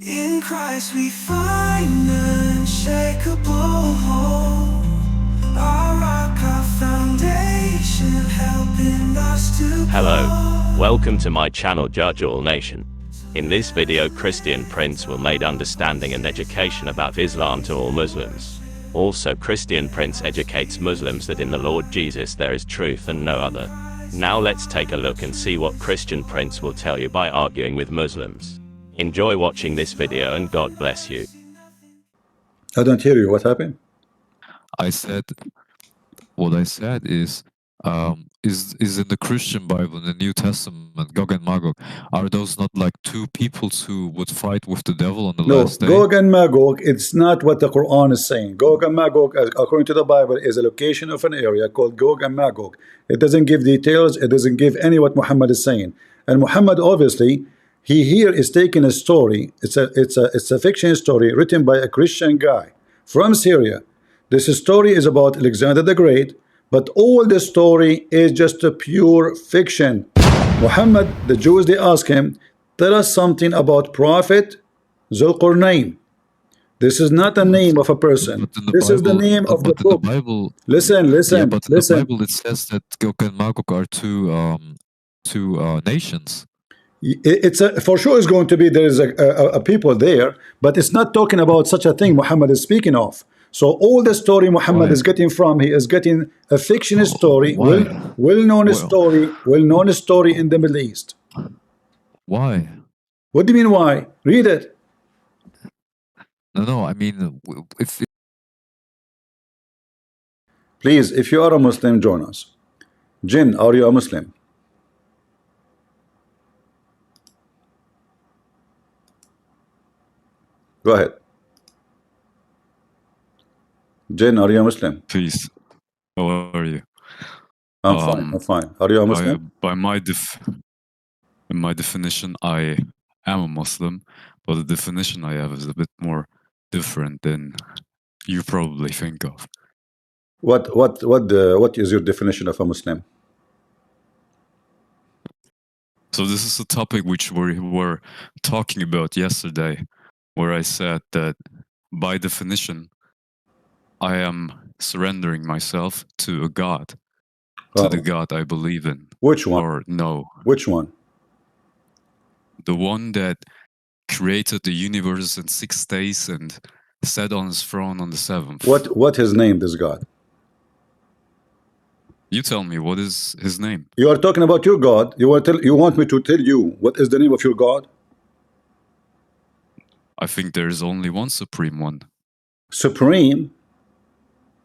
In Christ we find unshakable hope. Our rock, our foundation, helping us to Hello, grow. welcome to my channel Judge All Nation. In this video, Christian Prince will make understanding and education about Islam to all Muslims. Also, Christian Prince educates Muslims that in the Lord Jesus there is truth and no other. Now let's take a look and see what Christian Prince will tell you by arguing with Muslims. Enjoy watching this video and God bless you. I don't hear you. What happened? What I said is in the Christian Bible, in the New Testament, Gog and Magog, are those not like two peoples who would fight with the devil on the No, last day? Gog and Magog, it's not what the Quran is saying. Gog and Magog, according to the Bible, is a location of an area called Gog and Magog. It doesn't give details. It doesn't give any what Muhammad is saying. And Muhammad, obviously, he here is taking a story. It's a fiction story written by a Christian guy from Syria. This story is about Alexander the Great, but all the story is just a pure fiction. Muhammad, the Jews, they ask him, tell us something about Prophet Zulkarnain. This is not a name of a person. This is the name of the book. Listen. Yeah, but in the Bible it says that Gog and Magog are two nations. It's for sure is going to be there is a people there, but it's not talking about such a thing Muhammad is speaking of. So all the story Muhammad is getting from, he is getting a fiction story, well-known story in the Middle East. Why? What do you mean why? Read it. No, I mean, Please, if you are a Muslim, join us. Jinn, are you a Muslim? Go ahead. Jinn, are you a Muslim? Peace. How are you? I'm fine. I'm fine. Are you a Muslim? In my definition, I am a Muslim, but the definition I have is a bit more different than you probably think of. What is your definition of a Muslim? So this is a topic which we were talking about yesterday, where I said that by definition, I am surrendering myself to a God, to the God I believe in. Which one? Or no. Which one? The one that created the universe in 6 days and sat on his throne on the 7th. What his name, this God? You tell me, what is his name? You are talking about your God. You want me to tell you what is the name of your God? I think there is only one supreme one. Supreme?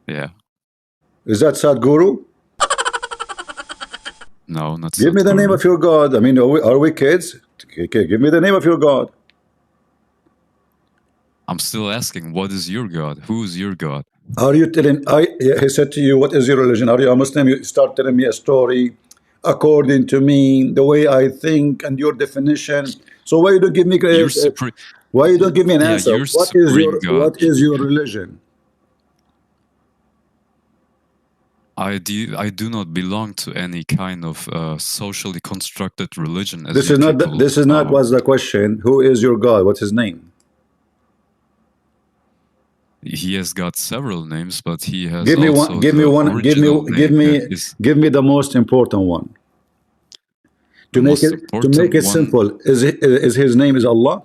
Yeah. Is that Sadhguru? No, not Give me the name of your God. I mean, are we kids? Okay, give me the name of your God. I'm still asking, what is your God? Who is your God? Are you telling, he said to you, what is your religion? Are you a Muslim? You start telling me a story according to me, the way I think and your definition. So why you don't give me why you don't give me an answer? What is your religion? I do not belong to any kind of socially constructed religion. This is not what's the question. Who is your God? What's his name? He has got several names, but he has give me the most important one. To make it simple, is his name is Allah?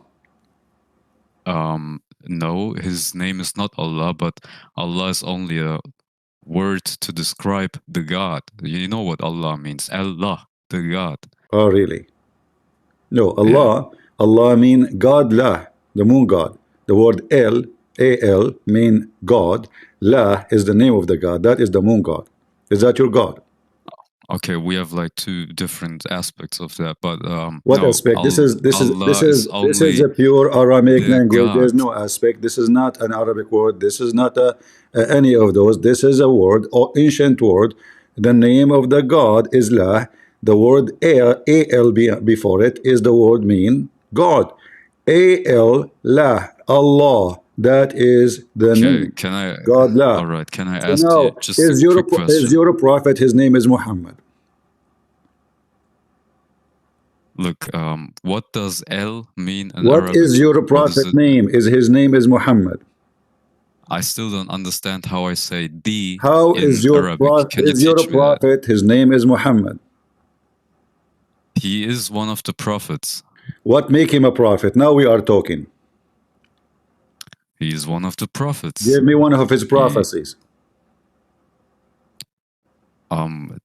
No, his name is not Allah, but Allah is only a word to describe the God. You know what Allah means? Allah, the God. Oh, really? No, Allah. Yeah. Allah mean God lah, the moon God. The word Al mean God. La is the name of the God. That is the moon God. Is that your God? Okay, we have like two different aspects of that, but what aspect? This is a pure Aramaic language. There's no aspect. This is not an Arabic word. This is not any of those. This is a word, or ancient word. The name of the God is La. The word Al before it is the word mean God. Al La, Allah. That is the name. Can I? God La. All right. Can I ask you just a quick question? Is your prophet? His name is Muhammad. Look, what does L mean in What Arabic? is your What is prophet it? name? His name is Muhammad. I still don't understand how I say D How is in your Arabic. prophet? Can you Is your teach me that? prophet? His name is Muhammad. He is one of the prophets. What make him a prophet? Now we are talking. He is one of the prophets. Give me one of his He, prophecies.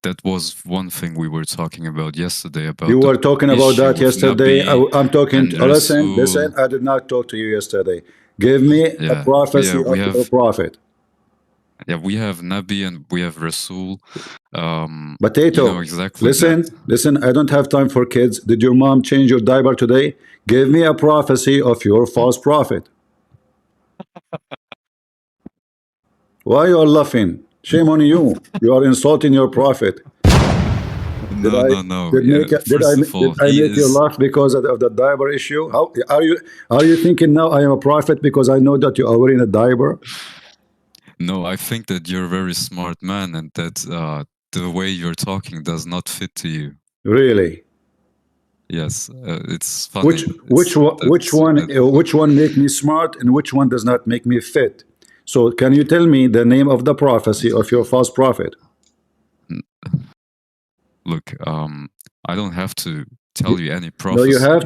that was one thing we were talking about yesterday about You the were talking about issue that with yesterday. Nabi I'm talking. and Listen, listen. Rasul. I did not talk to you yesterday. Give me a Yeah, prophecy we of your have prophet. we have Nabi and we have Rasul. You Potato. know exactly that. Listen. I don't have time for kids. Did your mom change your diaper today? Give me a prophecy of your false prophet. Why you are laughing? Shame on you. You are insulting your prophet. Did No, I no, no. did Yeah, make first of did all, I he make you is. laugh because of the diaper issue? How are you thinking now I am a prophet because I know that you are wearing a diaper? No, I think that you're a very smart man, and that the way you're talking does not fit to you. Really? Yes, it's funny. Which one make me smart and which one does not make me fit? So can you tell me the name of the prophecy of your false prophet? Look, I don't have to tell you any No, prophecy. you have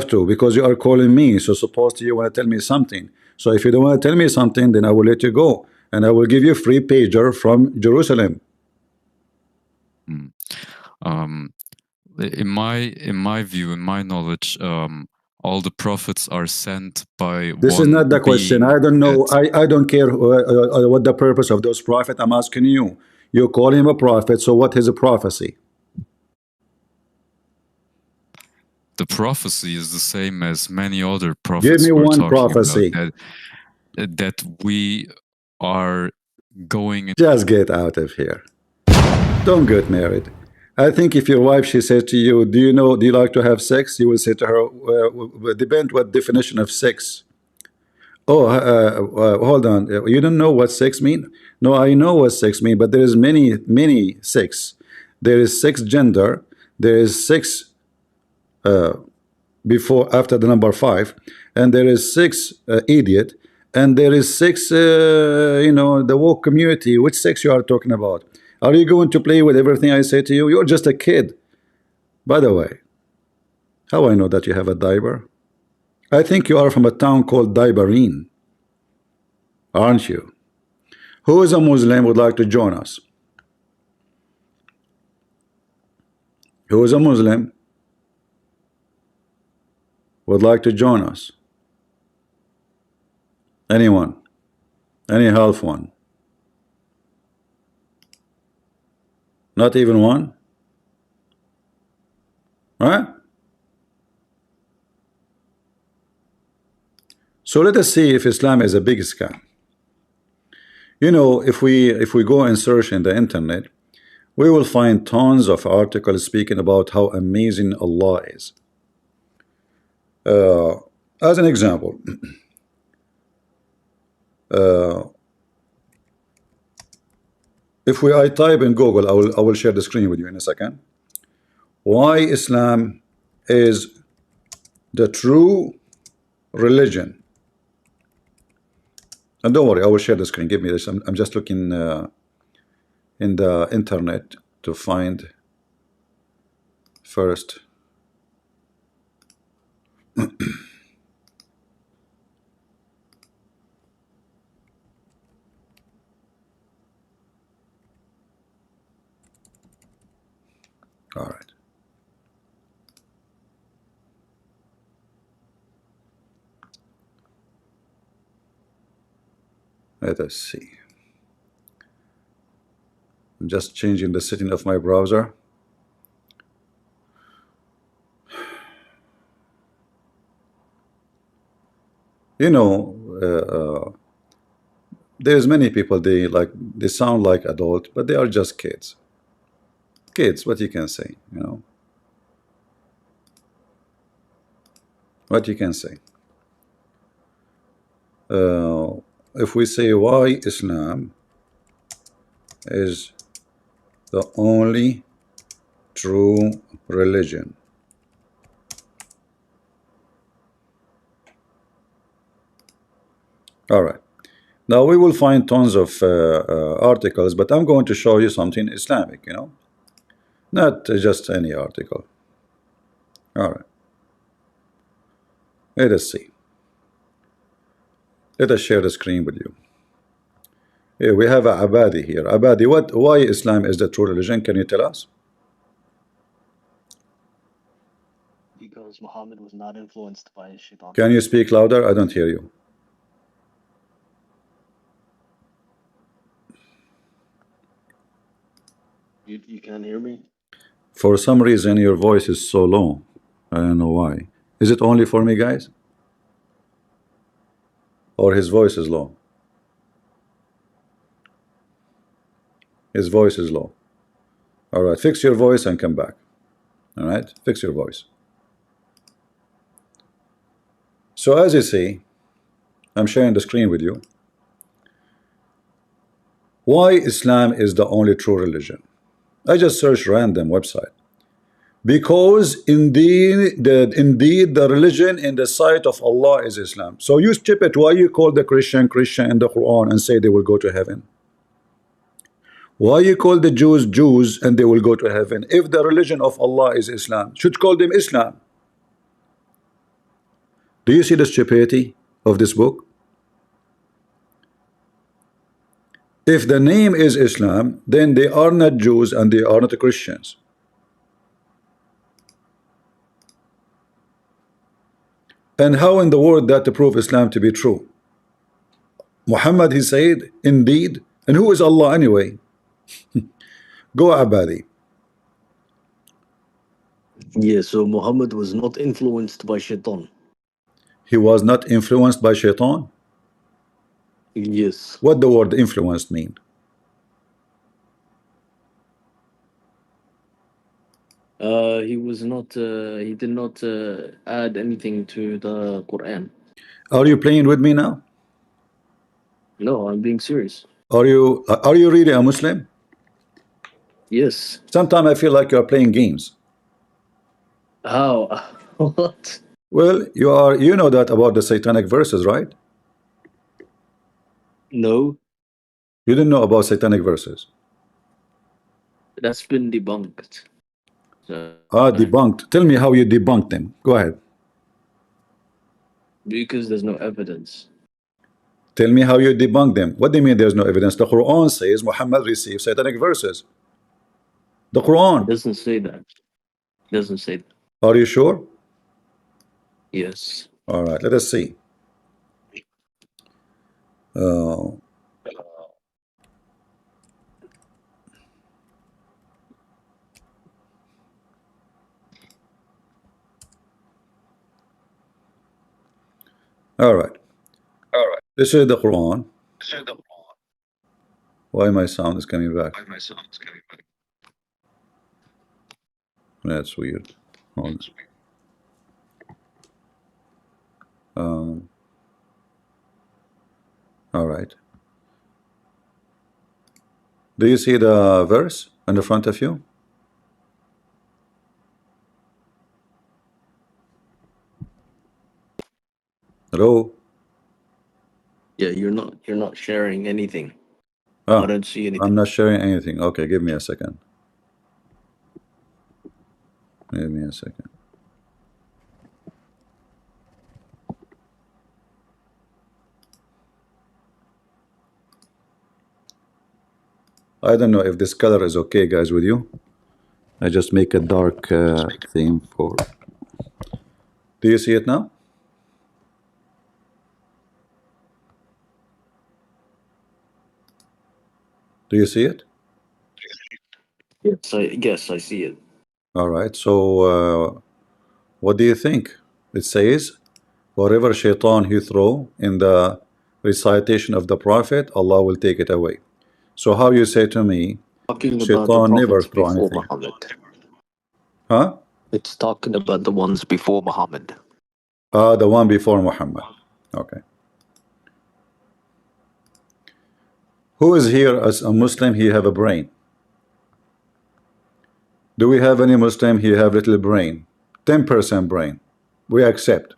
to, because you are calling me. So supposedly you want to tell me something. So if you don't want to tell me something, then I will let you go. And I will give you a free pager from Jerusalem. Mm. In my view, in my knowledge, all the prophets are sent by This is one not the question. being I don't that know. I don't care what the purpose of those prophets. I'm asking you. You call him a prophet. So what is a prophecy? the prophecy is the same as many other Give prophets me we're one talking about, prophecy. that we are going in. Just get out of here. Don't get married. I think if your wife, she said to you, do you like to have sex? You will say to her, depend what definition of sex. Oh, hold on. You don't know what sex mean? No, I know what sex mean, but there is many sex. There is sex gender. There is sex before, after the number 5, and there is sex idiot, and there is sex, the woke community. Which sex you are talking about? Are you going to play with everything I say to you? You're just a kid. By the way, how I know that you have a diaper? I think you are from a town called Diaperine, aren't you? Who is a Muslim would like to join us? Who is a Muslim would like to join us? Anyone? Any half one? Not even one? Right? So let us see if Islam is a big scam. You know, if we go and search in the internet, we will find tons of articles speaking about how amazing Allah is. As an example, if I type in Google, I will share the screen with you in a second. Why Islam is the true religion. And don't worry, I will share the screen. Give me this. I'm just looking in the internet to find first. All right. Let us see. I'm just changing the setting of my browser. You know, there's many people, they sound like adult, but they are just kids. Kids, what you can say, what you can say. If we say why Islam is the only true religion, All right. Now we will find tons of articles, but I'm going to show you something Islamic, not just any article. All right. Let us see. Let us share the screen with you. Here we have a Abadi here. Abadi, why Islam is the true religion? Can you tell us? Because Muhammad was not influenced by Shaitan. Can you speak louder? I don't hear you. You can't hear me? For some reason, your voice is so low. I don't know why. Is it only for me, guys? Or his voice is low? His voice is low. All right, fix your voice and come back. All right, fix your voice. So as you see, I'm sharing the screen with you. Why Islam is the only true religion? I just searched random website. Because indeed the religion in the sight of Allah is Islam. So you stupid, why you call the Christian in the Quran and say they will go to heaven? Why you call the Jews and they will go to heaven? If the religion of Allah is Islam, should call them Islam. Do you see the stupidity of this book? If the name is Islam, then they are not Jews and they are not Christians. And how in the world that to prove Islam to be true? Muhammad, he said, indeed. And who is Allah anyway? Go Abadi. Yeah, so Muhammad was not influenced by Shaitan. He was not influenced by Shaitan. Yes. What the word influenced mean? He was not. He did not add anything to the Quran. Are you playing with me now? No, I'm being serious. Are you really a Muslim? Yes. Sometimes I feel like you are playing games. How? What? Well, you are. You know that about the satanic verses, right? No, You didn't know about satanic verses. that's been debunked. So, Debunked. Tell me how you debunked them. Go ahead. because there's no evidence. Tell me how you debunk them. What do you mean there's no evidence? The Quran says Muhammad received satanic verses. The It Quran. doesn't say that. It doesn't say that. Are you sure? Yes. All right, let us see. All right. This is the Quran. Why my sound is coming back? That's weird. Hold on. All right. Do you see the verse in the front of you? Hello? Yeah, you're not sharing anything. Ah, I don't see anything. I'm not sharing anything. Okay, give me a second. Give me a second. I don't know if this color is okay, guys, with you. I just make a dark theme for. Do you see it now? Do you see it? Yes, I see it. All right. So, what do you think? It says, whatever shaitan he throw in the recitation of the Prophet, Allah will take it away. So, how you say to me, Talking about the shaitan never prophets throw before anything? Muhammad. Huh? It's talking about the ones before Muhammad. The one before Muhammad. Okay. Who is here as a Muslim? He have a brain. Do we have any Muslim? He have little brain, 10% brain. We accept.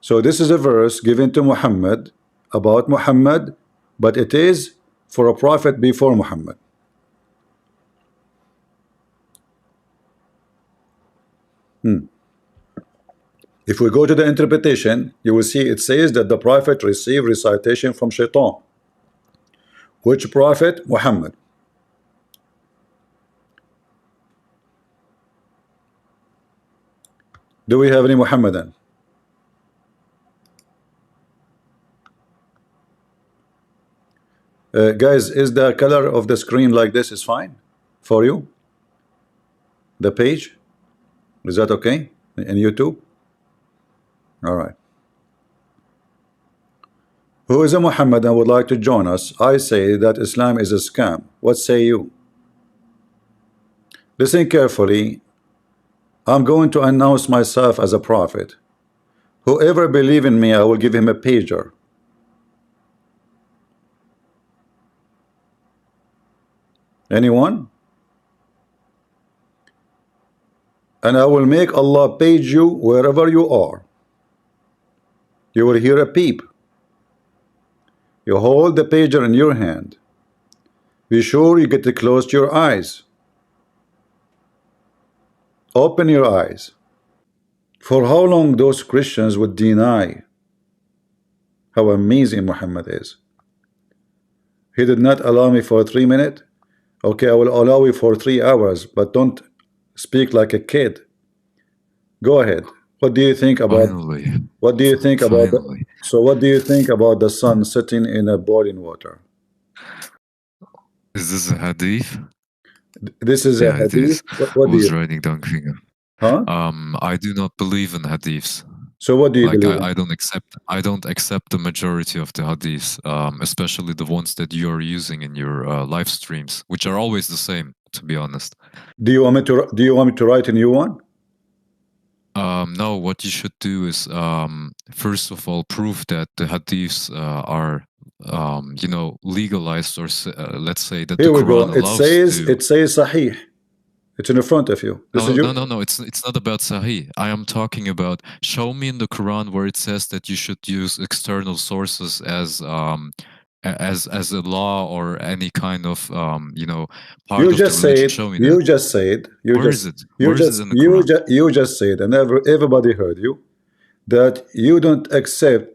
So this is a verse given to Muhammad about Muhammad, but it is for a prophet before Muhammad. If we go to the interpretation, you will see it says that the prophet received recitation from Shaitan. Which prophet? Muhammad. Do we have any Muhammadan? Guys, is the color of the screen like this is fine for you? The page? Is that okay in YouTube? All right. Who is a Muhammadan would like to join us? I say that Islam is a scam. What say you? Listen carefully. I'm going to announce myself as a prophet. Whoever believes in me, I will give him a pager. Anyone? And I will make Allah page you wherever you are. You will hear a peep. You hold the pager in your hand. Be sure you get it close to your eyes. Open your eyes. For how long those Christians would deny how amazing Muhammad is. He did not allow me for 3 minutes. Okay, I will allow you for 3 hours, but don't speak like a kid. Go ahead. What do you think about? Finally. What do you think about? Finally. So, what do you think about the sun sitting in a boiling water? Is this a hadith? This is Yeah, a it hadith. is. What do Who's you? writing down finger? Huh? I do not believe in hadiths. So, what do you Like believe? I don't accept the majority of the hadiths, especially the ones that you are using in your live streams, which are always the same, to be honest. Do you want me to? Do you want me to write a new one? No, what you should do is first of all prove that the hadiths are legalized, or let's say that Here the we go. Quran It allows says to. it says Sahih. It's in front of you. This is your. No. It's not about Sahih. I am talking about. Show me in the Quran where it says that you should use external sources as a law or any kind of part You of the just religion. said. Show me You that. just said. You Where just. is it? You Where is just. it in the Quran? You just said, and everybody heard you, that you don't accept.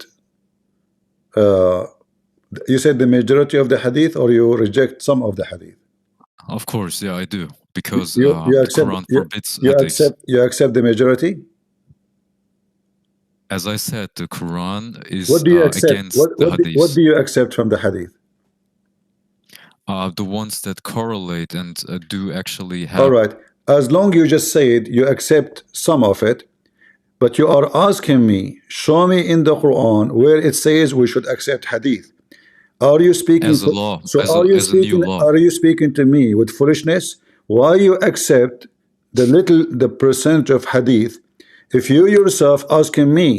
You said the majority of the hadith, or you reject some of the hadith. Of course, yeah, I do, because You the accept. Quran forbids You hadiths. accept. You accept the majority. As I said, the Quran is What do you accept? against the hadiths. What do you accept from the hadith? The ones that correlate and do actually have. All right. As long you just said you accept some of it, but you are asking me, show me in the Quran where it says we should accept hadith. Are you speaking As a law, so as are a- you as a new speaking law. are you speaking to me with foolishness? Why you accept the percentage of hadith if you yourself asking me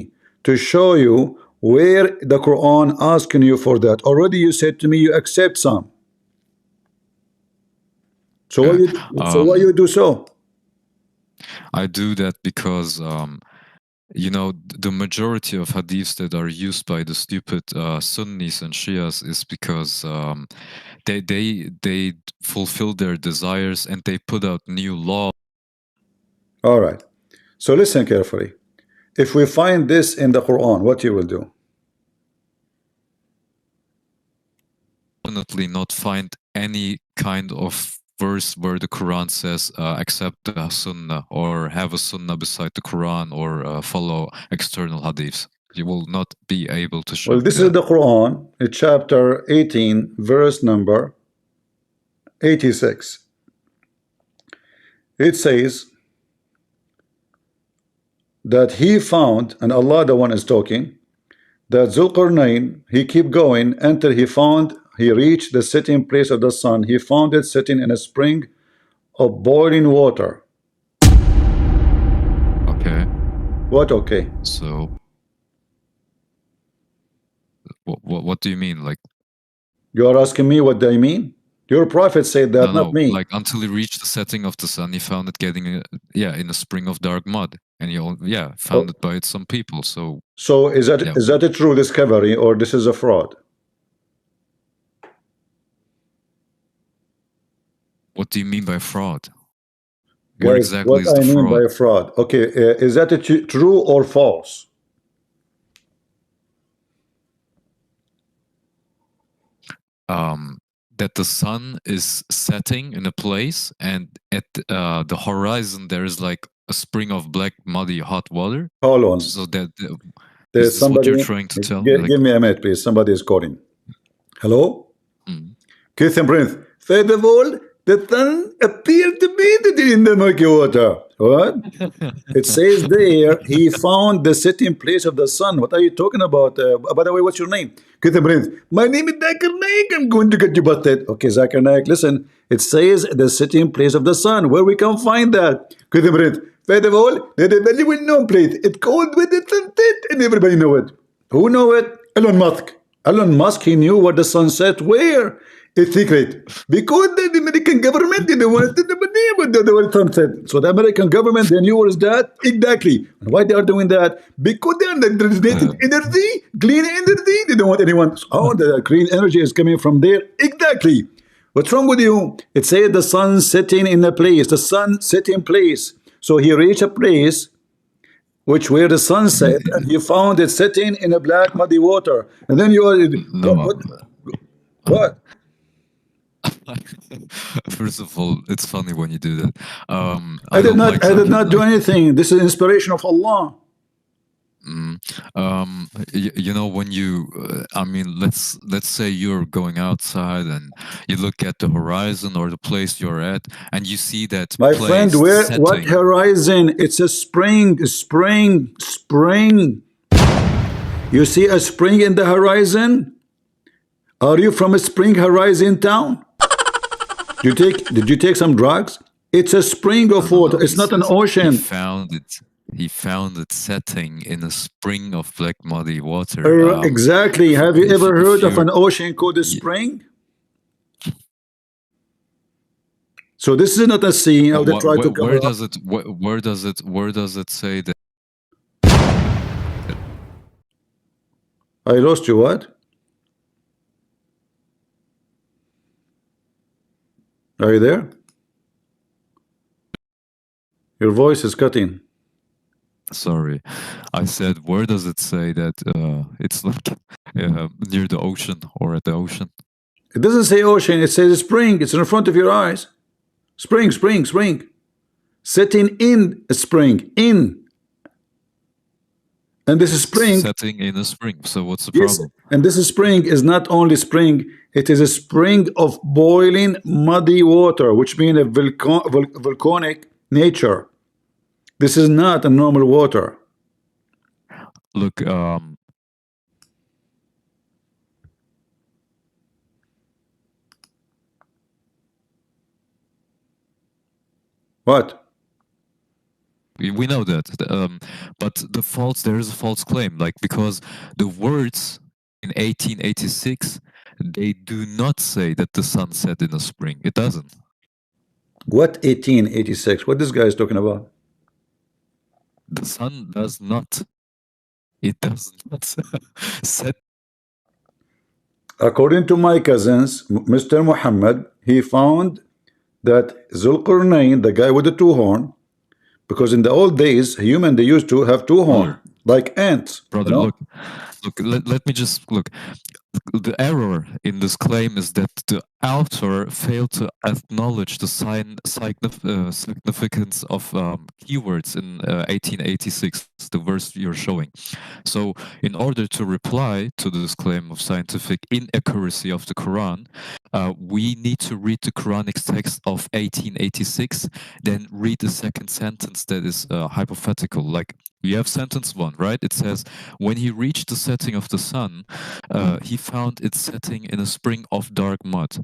to show you where the Quran asking you for that? Already you said to me you accept some. So why you do so? I do that because the majority of hadiths that are used by the stupid Sunnis and Shias is because they fulfill their desires and they put out new law. All right. So listen carefully. If we find this in the Quran, what you will do? Definitely not find any kind of verse where the Quran says accept the Sunnah or have a Sunnah beside the Quran or follow external hadiths. You will not be able to show Well, me this that. is the Quran, chapter 18, verse number 86. It says that he found, and Allah the one is talking, that Zulkarnain, he keep going until he reached the sitting place of the sun. He found it sitting in a spring of boiling water. Okay. What okay? So what do you mean? Like, You are asking me what they mean? Your prophet said that, not me. Like until he reached the setting of the sun, he found it getting in a spring of dark mud, and he founded by some people. So is that yeah. is that a true discovery or this is a fraud? What do you mean by fraud? Where Guys, exactly what is the I mean fraud? by fraud. Okay, is that true or false? That the sun is setting in a place, and at the horizon there is like a spring of black, muddy, hot water. Hold on. So that There's is this what you're somebody. trying to tell me? Give me a minute, please. Somebody is calling. Hello? Keith and Prince. First of all, the sun appeared to be in the Milky Water. What? It says there he found the setting place of the sun. What are you talking about? By the way, what's your name? Keith and Prince. My name is Zulkarnain. I'm going to get you busted. Okay, Zulkarnain, listen. It says the setting place of the sun. Where we can find that? Keith and Prince. First of all, there's a very well-known place. It's called where the sun set, and everybody know it. Who know it? Elon Musk. Elon Musk, he knew what the sun set where. It's secret. Because the American government didn't want to know the sunset. So the American government, they knew what is that? Exactly. And why they are doing that? Because they are generating energy, clean energy. They don't want anyone. Oh, the clean energy is coming from there. Exactly. What's wrong with you? It says the sun setting in a place. The sun setting place. So he reached a place where the sun set, and he found it setting in a black muddy water. And then you are No. what? First of all, it's funny when you do that. I did not do anything. This is inspiration of Allah. You know, when you I mean, let's say you're going outside and you look at the horizon or the place you're at, and you see that my place friend, what horizon? It's a spring. You see a spring in the horizon? Are you from a spring horizon town? Did you take some drugs? It's a spring of water. It's not an ocean. He found it setting in a spring of black muddy water. Exactly. Have you ever heard of an ocean called a spring? So this is not a sea. How they try to cover where up. does it say that? I lost you. What? Are you there? Your voice is cutting. Sorry, I said, where does it say that it's like near the ocean or at the ocean? It doesn't say ocean. It says spring. It's in front of your eyes. Spring. Setting in a spring. And this is spring. Setting in a spring. So what's the Yes, problem? and this spring is not only spring. It is a spring of boiling muddy water, which means a volcanic nature. This is not a normal water. Look, What? we know that, but there is a false claim, like, because the words in 1886, they do not say that the sun set in the spring. It doesn't. What 1886? What this guy is talking about? The sun does not. It does not set. According to my cousins, Mr. Muhammad, he found that Zulkarnain, the guy with the two horn, because in the old days, human, they used to have two horn, like ants. Brother, you know? look, let me just look. The error in this claim is that the author failed to acknowledge the significance of keywords in 1886, the verse you're showing. So in order to reply to this claim of scientific inaccuracy of the Quran, we need to read the Quranic text of 1886, then read the second sentence that is hypothetical. Like, you have sentence 1, right? It says, when he reached the setting of the sun, he found it setting in a spring of dark mud.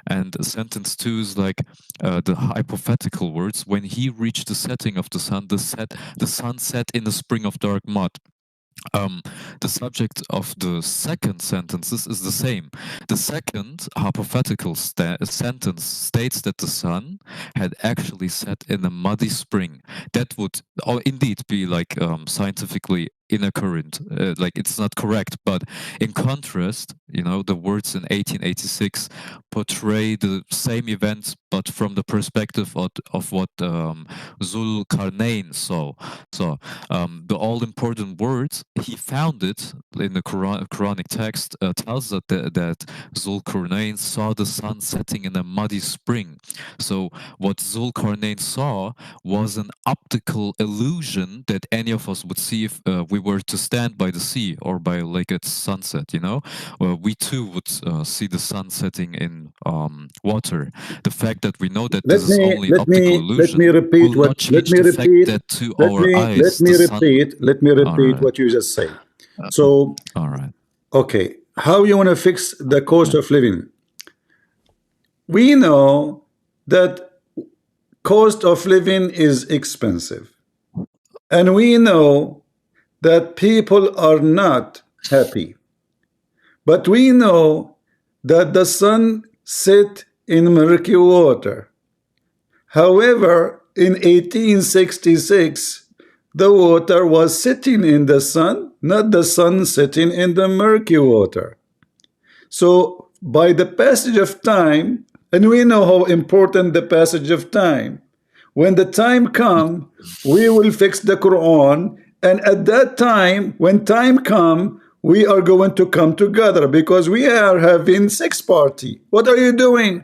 And sentence 2 is like the hypothetical words, when he reached the setting of the sun, the sun set in a spring of dark mud. the subject of the second sentences is the same. The second hypothetical sentence states that the sun had actually set in a muddy spring. That would indeed be like scientifically inaccurate, like it's not correct. But in contrast, you know, the words in 1886 portray the same event, but from the perspective of what Zulkarnain saw. So the all-important words, he found it in the Quranic text, tells us that Zulkarnain saw the sun setting in a muddy spring. So what Zulkarnain saw was an optical illusion that any of us would see if we were to stand by the sea or by a lake at sunset, you know? We too would see the sun setting in water. The fact that we know that this is only an optical illusion repeat will not change the fact that to our eyes let me repeat Alright. what you just said. So, all right. okay, how you want to fix the cost of living? We know that cost of living is expensive, and we know that people are not happy, but we know that the sun set in murky water. However, in 1866, the water was sitting in the sun, not the sun sitting in the murky water. So by the passage of time, and we know how important the passage of time, when the time comes, we will fix the Quran, and at that time, when time comes, we are going to come together, because we are having sex party. What are you doing?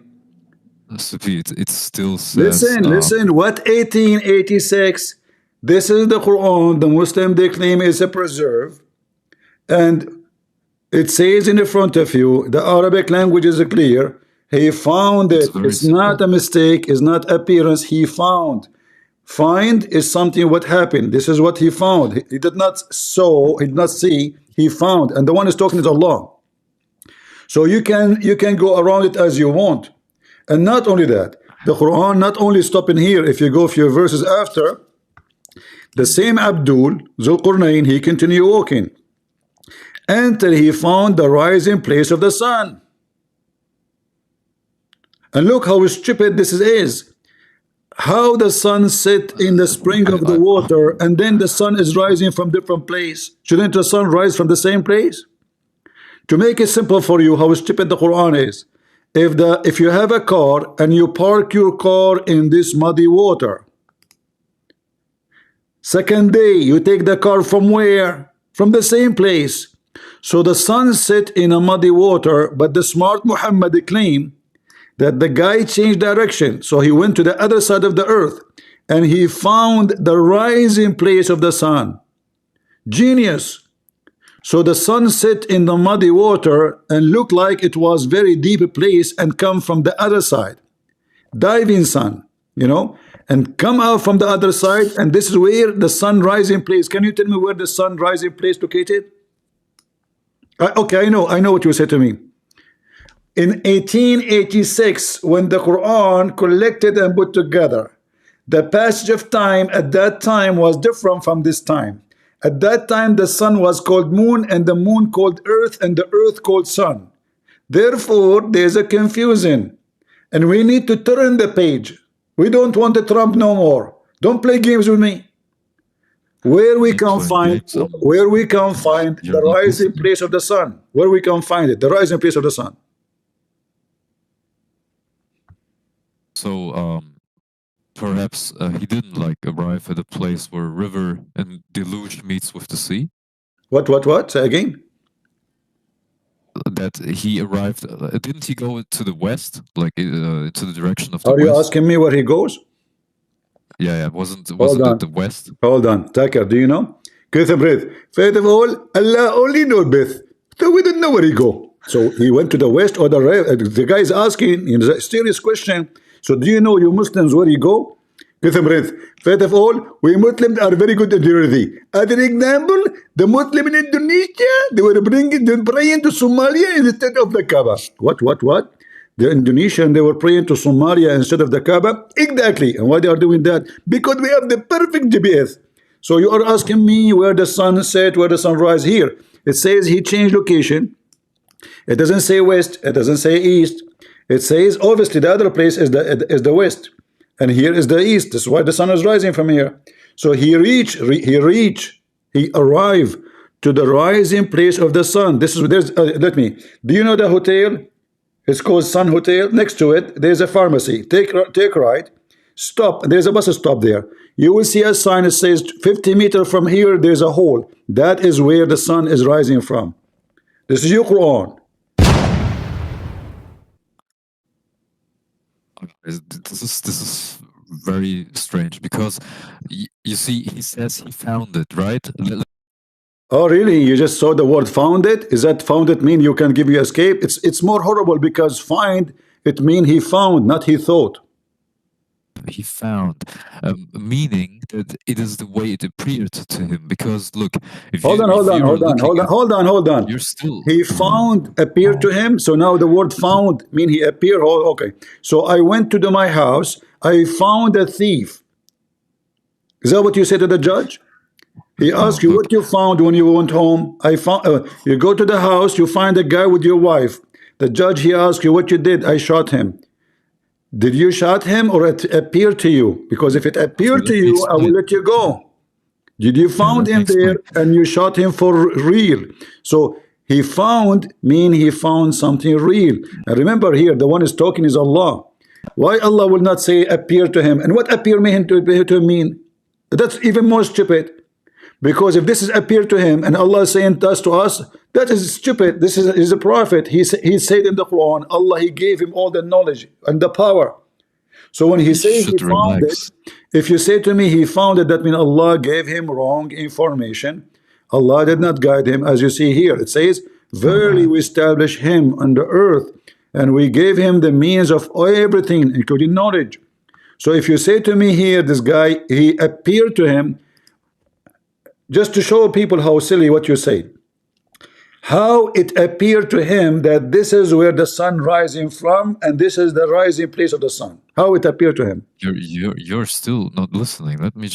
It still says... Listen, what 1886? This is the Quran, the Muslim they claim is a preserve, and it says in the front of you, the Arabic language is clear. He found it. It's not a mistake, it's not appearance, he found. Find is something what happened. This is what he found. He did not saw, he did not see, he found. And the one who's talking is Allah. So you can go around it as you want. And not only that, the Quran not only stopping here, if you go a few verses after, the same Abdool, Zulkarnain, he continued walking until he found the rising place of the sun. And look how stupid this is. How the sun set in the spring of the water, and then the sun is rising from different place. Shouldn't the sun rise from the same place? To make it simple for you, how stupid the Quran is. If you have a car and you park your car in this muddy water, second day you take the car from where? From the same place. So the sun set in a muddy water, but the smart Muhammad claimed that the guy changed direction, so he went to the other side of the earth and he found the rising place of the sun. Genius. So the sun set in the muddy water and looked like it was very deep place and come from the other side. Diving sun, you know, and come out from the other side, and this is where the sun rising place. Can you tell me where the sun rising place located? Okay, I know what you said to me. In 1886, when the Quran collected and put together, the passage of time at that time was different from this time. At that time, the sun was called moon, and the moon called earth, and the earth called sun. Therefore, there's a confusion, and we need to turn the page. We don't want a Trump no more. Don't play games with me. Where we can find the rising place of the sun. Where we can find it, the rising place of the sun. So perhaps he didn't like arrive at a place where river and deluge meets with the sea. What? Say again. That he arrived. Didn't he go to the west, like to the direction of the west? Are you west? asking me where he goes? Yeah. Wasn't it the west? Hold on, Tucker. Do you know? Get a breath. First of all, Allah only knows best, so we didn't know where he go. So he went to the west or the guy is asking, you know, a serious question. So do you know, you Muslims, where you go? Get a breath. First of all, we Muslims are very good at jewelry. As an example, the Muslim in Indonesia, they were praying to Somalia instead of the Kaaba. What? The Indonesian, they were praying to Somalia instead of the Kaaba? Exactly. And why they are doing that? Because we have the perfect GPS. So you are asking me where the sun set, where the sun rise. Here it says he changed location. It doesn't say west, it doesn't say east. It says obviously the other place is the west, and here is the east. This is why the sun is rising from here. So he arrived to the rising place of the sun. This is let me. Do you know the hotel? It's called Sun Hotel. Next to it, there's a pharmacy. Take right. Stop. There's a bus stop there. You will see a sign that says 50 meters from here. There's a hole. That is where the sun is rising from. This is your Quran. This is very strange because you see he says he found it, right? Oh really? You just saw the word found it? Is that found it mean you can give you escape? It's more horrible because find it mean he found, not he thought. He found, meaning that it is the way it appeared to him. Because look, if hold on. You're still He found appeared to him. So now the word found mean he appeared. Oh, okay. So I went to my house. I found a thief. Is that what you say to the judge? He asked you what you found when you went home. I found. You go to the house. You find a guy with your wife. The judge he asked you what you did. I shot him. Did you shot him or it appeared to you? Because if it appeared to you, I will let you go. Did you found him there and you shot him for real? So he found mean he found something real. And remember here, the one is talking is Allah. Why Allah will not say appear to him? And what appear mean to mean? That's even more stupid. Because if this is appear to him and Allah is saying this to us, that is stupid. This is a prophet. He said in the Quran, Allah, he gave him all the knowledge and the power. So when he says he found it, if you say to me he found it, that means Allah gave him wrong information. Allah did not guide him, as you see here. It says, verily we establish him on the earth, and we gave him the means of everything, including knowledge. So if you say to me here, this guy, he appeared to him, just to show people how silly what you say, how it appeared to him that this is where the sun rising from and this is the rising place of the sun. How it appeared to him. You're still not listening. Let me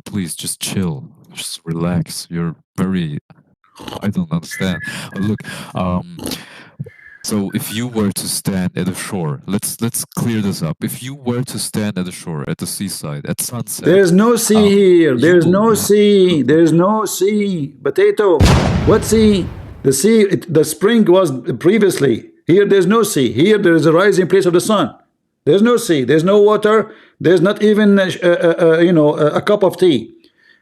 please just chill, just relax. You're very, I don't understand. Look, so if you were to stand at the shore, let's clear this up. If you were to stand at the shore, at the seaside, at sunset, there's no sea here. There's no sea. There's no sea. Potato. What sea? The sea. The spring was previously. Here there's no sea. Here there is a rising place of the sun. There's no sea. There's no water. There's not even a cup of tea.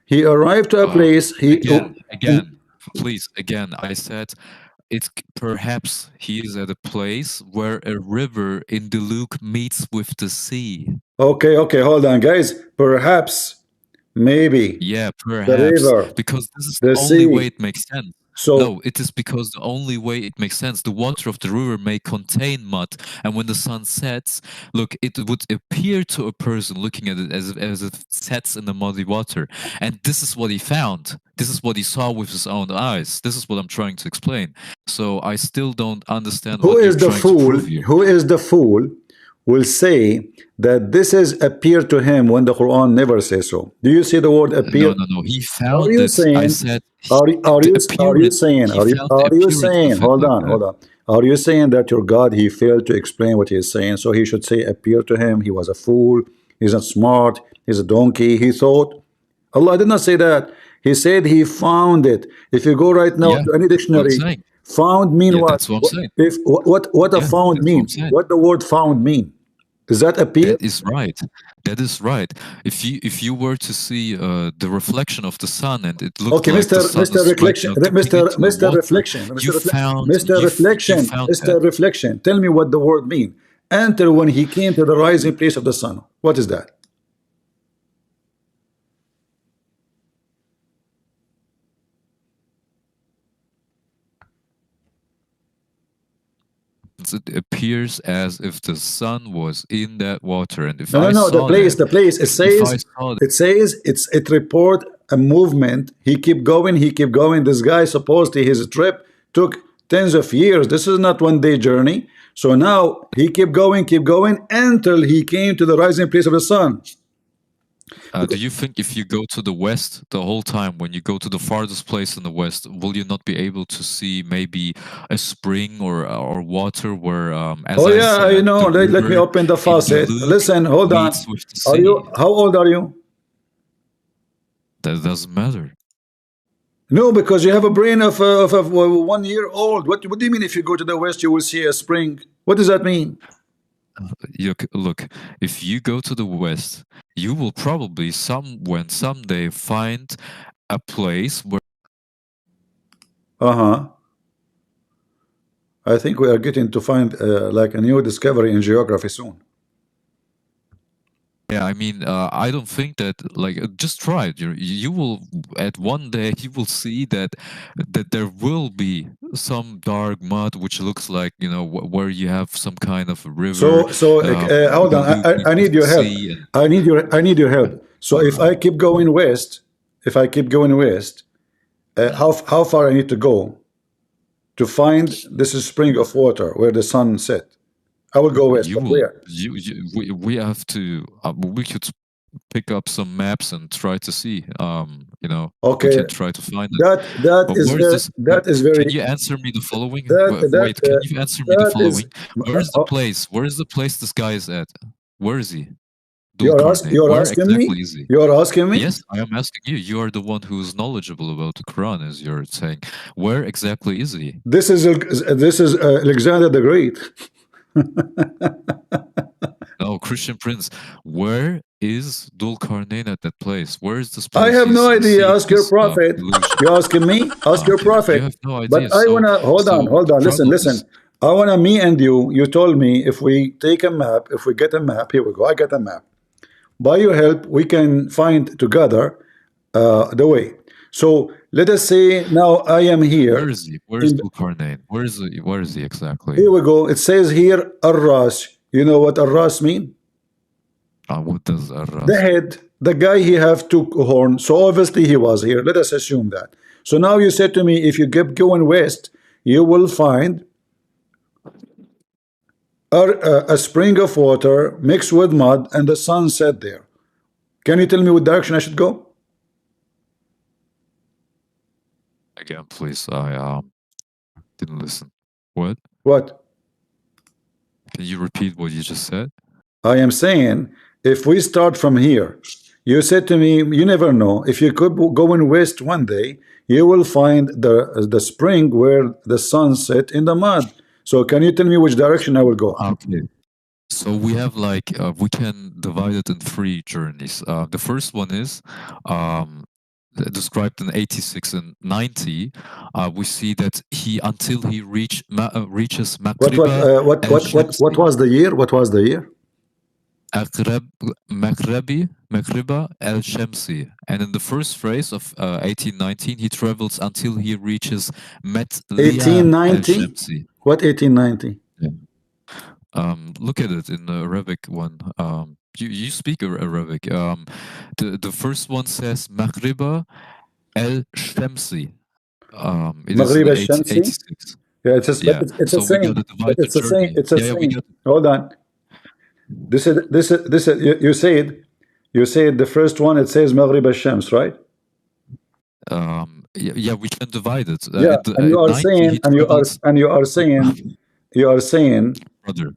He arrived to a place. Again, I said. It's perhaps he is at a place where a river in the Luke meets with the sea. Okay, hold on, guys. Perhaps, maybe. Yeah, perhaps. The river, because this is the only way it makes sense. So no, it is because the only way it makes sense. The water of the river may contain mud, and when the sun sets, look, it would appear to a person looking at it as it sets in the muddy water. And this is what he found. This is what he saw with his own eyes. This is what I'm trying to explain. So I still don't understand what you're trying to prove here. Who is the fool will say that this is appear to him when the Quran never says so? Do you see the word appear? No. He found it. I said. Are you saying? Hold on. Are you saying that your God, he failed to explain what he is saying, so he should say appear to him? He was a fool. He's not smart. He's a donkey. He thought. Allah did not say that. He said he found it. If you go right now to any dictionary, found mean what? That's what I'm saying. If what a found means? What the word found mean? Is that appear? That is right. That is right. If you were to see the reflection of the sun and it looked like Mr. Reflection. Tell me what the word mean. Enter when he came to the rising place of the sun. What is that? It appears as if the sun was in that water, and if the place it report a movement. He keep going. This guy supposedly his trip took tens of years. This is not one day journey. So now he keep going until he came to the rising place of the sun. Do you think if you go to the west the whole time, when you go to the farthest place in the west, will you not be able to see maybe a spring or water where, as Oh I yeah, you said, know, the let me river open the in faucet. Beluk Listen, hold on. meets with the Are you, sea? how old are you? That doesn't matter. No, because you have a brain of 1 year old. What do you mean if you go to the west, you will see a spring? What does that mean? Look, if you go to the west, you will probably someday find a place where. Uh-huh. I think we are getting to find like a new discovery in geography soon. Yeah, I mean, I don't think that, like, just try it. You will, at one day, you will see that there will be some dark mud which looks like, where you have some kind of river, So hold on. Beluk I meets with need the your help. sea, and I need your help. So if I keep going west, how far I need to go to find this is spring of water where the sun set? I will go west, you but will, where? we have to, we could pick up some maps and try to see, we Okay, can try to find it. that that But is where's very this? that is very Can you answer me the following? that that Wait, can you answer me the that is. following? Where's the place? Where is the place this guy is at? Where is he? Zulkarnain. You're Where asking me. exactly is he? You're asking me. Yes, I am asking you. You are the one who's knowledgeable about the Quran, as you're saying. Where exactly is he? This is Alexander the Great. No, Christian Prince. Where is Zulkarnain at that place? Where is this I place have no he's idea. seeing Ask your this prophet. illusion? You asking me? Ask your Okay, you prophet. have no But idea. I So, wanna hold on, so hold the on. Listen, problem is, listen. I wanna me and you. You told me if we take a map, if we get a map, here we go. I got a map. By your help, we can find together the way. So let us say now I am where here. is he? Where is In Zulkarnain? Where is he exactly? here we go. It says here Arras. You know what Arras mean? What does The Arras mean? head, the guy he have two horns, so obviously he was here. Let us assume that. So now you said to me, if you keep going west, you will find a spring of water mixed with mud, and the sun set there. Can you tell me what direction I should go? Again, please. I didn't listen. What? What? Can you repeat what you just said? I am saying, if we start from here, you said to me, you never know. If you could go in west one day, you will find the spring where the sun set in the mud. So can you tell me which direction I will go? Okay. So we have we can divide it in three journeys. The first one is described in 86 and 90. We see that until he reaches What what Maghriba uh, what al what what what Shamsi. was the year? What was the year? Maghriba al Shamsi. And in the first phrase of 1819, he travels until he reaches Metlia al 1890? Shamsi. What 1890? Yeah. Look at it in the Arabic one. You speak Arabic. The first one says Maghriba al Shamsi. It is Maghrib in al-Shamsi? 86. Yeah, but Yeah. it's a So we saying. gotta But divide the it's a saying. journey. It's a Yeah, we saying. got. Hold on. This is you said the first one it says Maghrib al-Shams, right? Yeah, we can divide it. Yeah, and you At are 90, saying he travels. you are saying Brother,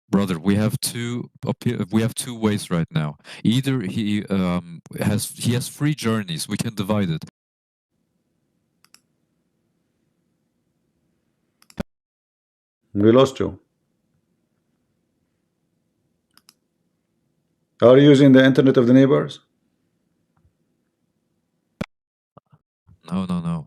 brother, we have two ways right now. Either he has three journeys. We can divide it. we lost you. Are you using the internet of the neighbors? No, no, no.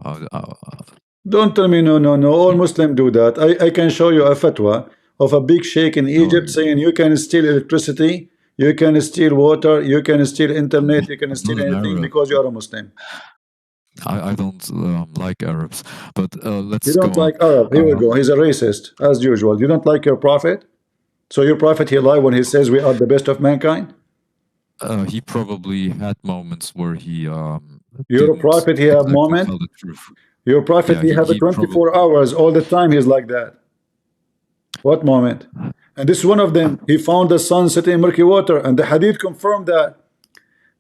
Don't tell me no. All Muslims do that. I can show you a fatwa of a big sheikh in No, Egypt saying you can steal electricity, you can steal water, you can steal internet, you can I'm not steal an anything Arab. because you are a Muslim. I don't like Arabs. But You let's go don't on. like Arab. Here we go. He's a racist as usual. You don't like your prophet? So your prophet he lied when he says we are the best of mankind? He probably had moments where he Your didn't prophet he have exactly moment? tell the truth. Your prophet Yeah, he have a he probably. 24 hours all the time he's like that. What moment? And this is one of them. He found the sun setting in murky water, and the hadith confirmed that.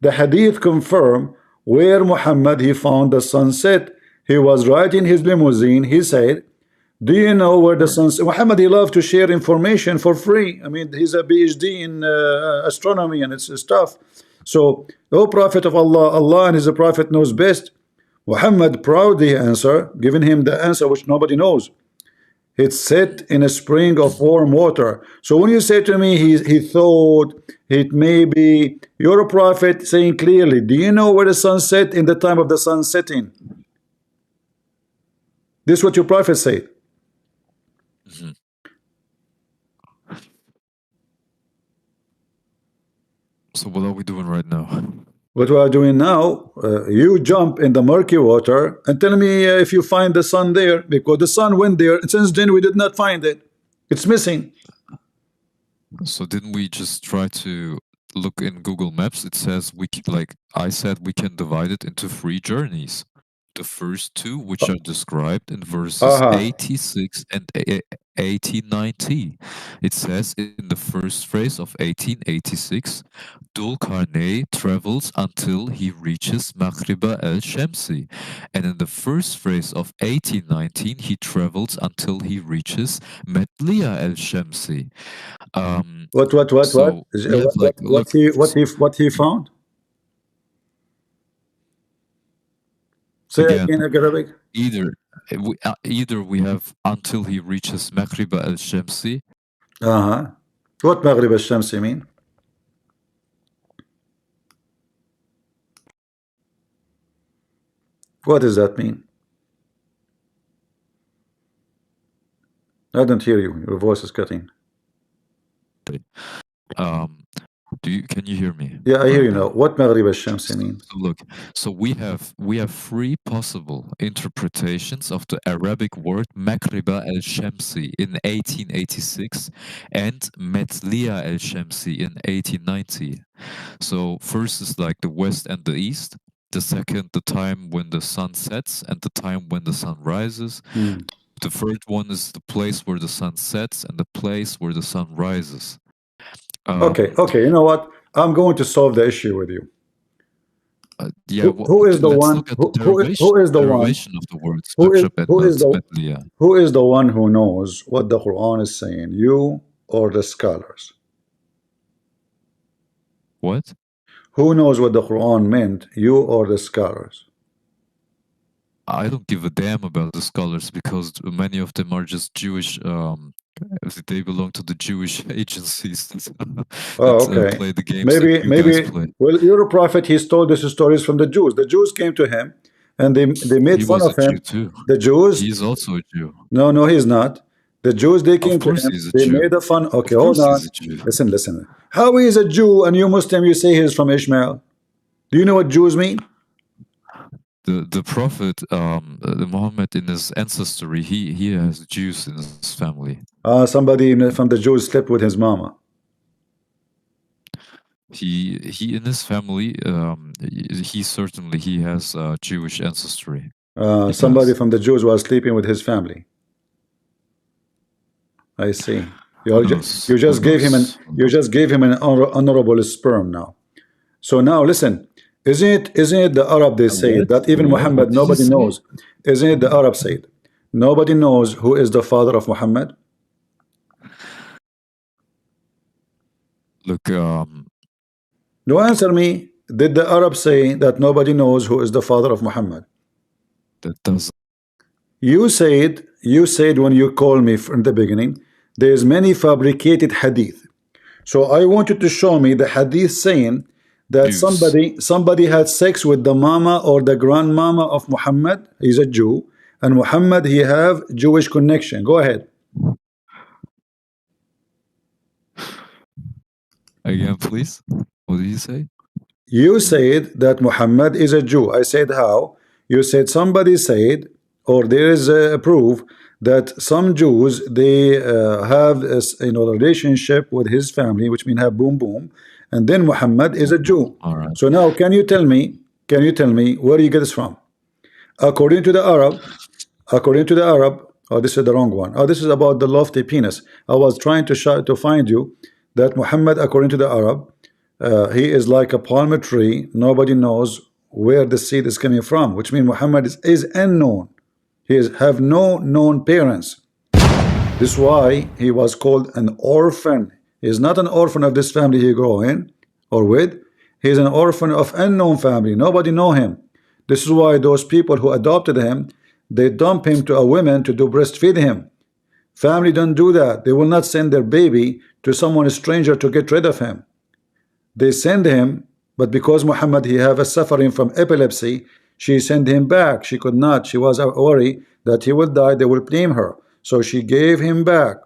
The hadith confirm where Muhammad he found the sunset. He was riding his limousine. He said, do you know where the sunset? Muhammad he loved to share information for free. I mean, he's a PhD in astronomy and it's stuff. So, O Prophet of Allah, Allah and his Prophet knows best. Muhammad proudly answer, giving him the answer which nobody knows. It's set in a spring of warm water. So when you say to me he thought it may be, you're a prophet saying clearly, do you know where the sun set in the time of the sun setting? This is what your prophet said. So what are we doing right now? What we are doing now, you jump in the murky water and tell me if you find the sun there, because the sun went there and since then we did not find it. It's missing. So didn't we just try to look in Google Maps? It says like I said, we can divide it into 3 journeys. The first 2, which are described in verses 86 and 1890. It says in the first phrase of 1886, Zulkarnain travels until he reaches Maghriba al-Shamsi. And in the first phrase of 1819, he travels until he reaches Medliya al-Shamsi. What he found? Say again, Arabic. Either we have until he reaches Maghriba al-Shamsi. What Maghrib al-Shamsi mean? What does that mean? I don't hear you. Your voice is cutting. Can you hear me? Yeah, I hear you now. What Maghrib al-Shamsi mean? Look, so we have 3 possible interpretations of the Arabic word Maghriba al-Shamsi in 1886 and Medliya al-Shamsi in 1890. So first is like the west and the east. The second, the time when the sun sets and the time when the sun rises. The third one is the place where the sun sets and the place where the sun rises. Okay, you know what? I'm going to solve the issue with you. Who is the one? Who is the one? Of the words who is the one who knows what the Quran is saying? You or the scholars? What? Who knows what the Quran meant? You or the scholars? I don't give a damn about the scholars because many of them are just Jewish. They belong to the Jewish agencies that play the games. Maybe. Well, you're a prophet. He's told these stories from the Jews. The Jews came to him, and they made fun of him. Jew too. The Jews. He's also a Jew. No, he's not. The Jews they came to him. They made a fun. Okay, hold on. Listen. How he is a Jew and you Muslim? You say he's from Ishmael. Do you know what Jews mean? The prophet Muhammad in his ancestry, he has Jews in his family. Somebody from the Jews slept with his mama. He in his family, he has Jewish ancestry. Somebody from the Jews was sleeping with his family. I see. You just gave him an honorable sperm now. So now listen. Isn't it the Arab they say that even Muhammad nobody knows? Isn't it the Arab said nobody knows who is the father of Muhammad? Look, no, answer me. Did the Arab say that nobody knows who is the father of Muhammad? That does. You said when you called me from the beginning, there's many fabricated hadith. So I wanted to show me the hadith saying that somebody had sex with the mama or the grandmama of Muhammad. He's a Jew, and Muhammad he have Jewish connection. Go ahead. Again, please. What did you say? You said that Muhammad is a Jew. I said how? You said somebody said, or there is a proof that some Jews they have a relationship with his family, which means have boom boom. And then Muhammad is a Jew. All right. So now, can you tell me where you get this from? According to the Arab, oh, this is the wrong one. Oh, this is about the lofty penis. I was trying to find you that Muhammad, according to the Arab, he is like a palm tree. Nobody knows where the seed is coming from, which means Muhammad is unknown. He have no known parents. This is why he was called an orphan. He is not an orphan of this family he grew in or with. He is an orphan of unknown family. Nobody know him. This is why those people who adopted him, they dump him to a woman to do breastfeed him. Family don't do that. They will not send their baby to someone stranger to get rid of him. They send him, but because Muhammad he have a suffering from epilepsy, she sent him back. She could not. She was worried that he will die. They will blame her. So she gave him back.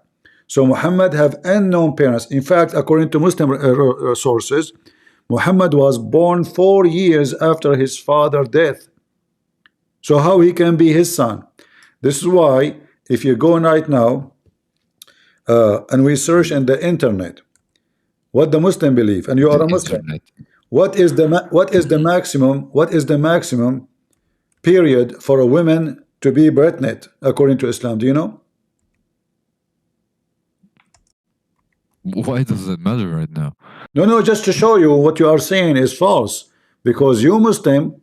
So Muhammad have unknown parents. In fact, according to Muslim sources, Muhammad was born 4 years after his father's death. So how he can be his son? This is why if you go right now and we search in the internet what the Muslim believe, and you are a Muslim, what is the maximum period for a woman to be pregnant according to Islam? Do you know? Why does it matter right now? No, just to show you what you are saying is false, because you Muslim,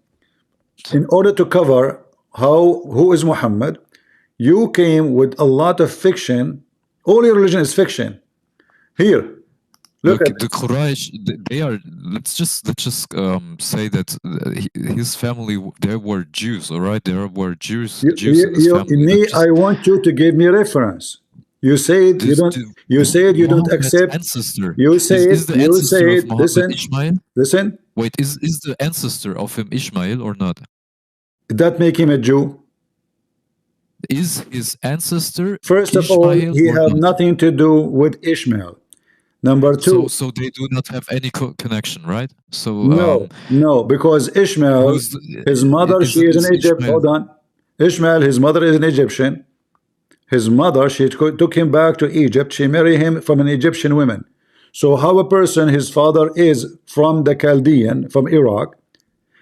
in order to cover who is Muhammad, you came with a lot of fiction. All your religion is fiction. Here, look at the Quraysh. They are. Let's just say that his family, they were Jews. All right, there were Jews. I want you to give me reference. You said you don't. You said you don't accept. Ancestor. You said. Ishmael. Listen. Wait, is the ancestor of him Ishmael or not? Did that make him a Jew? Is his ancestor first of all, he have nothing to do with Ishmael. Number two, so they do not have any connection, right? So no, because Ishmael, his mother, she is an Egyptian. Hold on, Ishmael, his mother is an Egyptian. His mother, she took him back to Egypt. She married him from an Egyptian woman. So how a person, his father is from the Chaldean, from Iraq.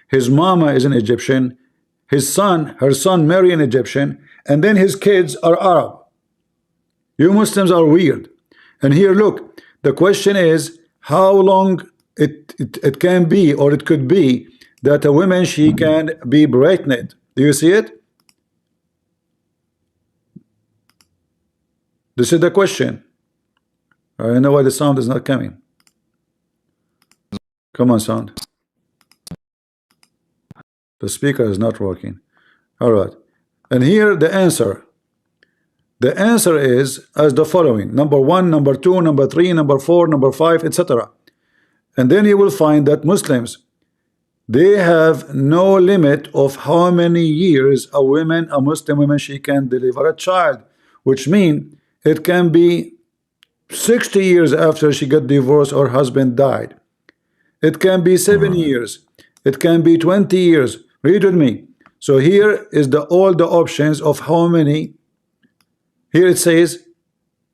His mama is an Egyptian. Her son married an Egyptian, and then his kids are Arab. You Muslims are weird. And here, look, the question is how long it can be, or it could be, that a woman, she can be pregnant. Do you see it? This is the question. I don't know why the sound is not coming. Come on, sound. The speaker is not working. All right. And here the answer. The answer is as the following: number 1, number 2, number 3, number 4, number 5, etc. And then you will find that Muslims, they have no limit of how many years a Muslim woman, she can deliver a child, which means it can be 60 years after she got divorced or husband died. It can be 7 years. It can be 20 years. Read with me. So here is all the options of how many. Here it says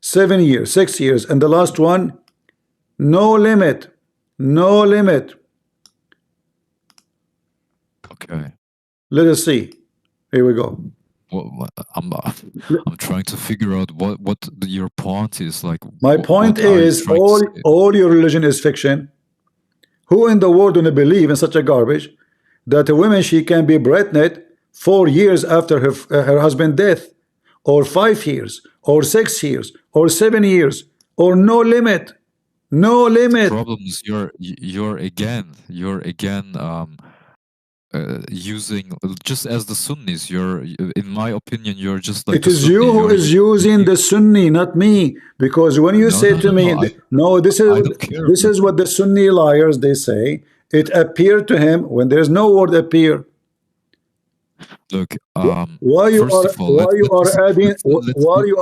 7 years, 6 years, and the last one, no limit. No limit. Okay. Let us see. Here we go. Well, I'm trying to figure out what your point is. Like, my point is all your religion is fiction. Who in the world would believe in such a garbage that a woman, she can be pregnant 4 years after her husband's death, or 5 years, or 6 years, or 7 years, or no limit? No limit. The problem is you're again using, just as the Sunnis, in my opinion, you're just like it is Sunni. You who is using the Sunni, not me, because when you say to me, this is what the Sunni liars, they say, it appeared to him when there's no word appear. Look, why you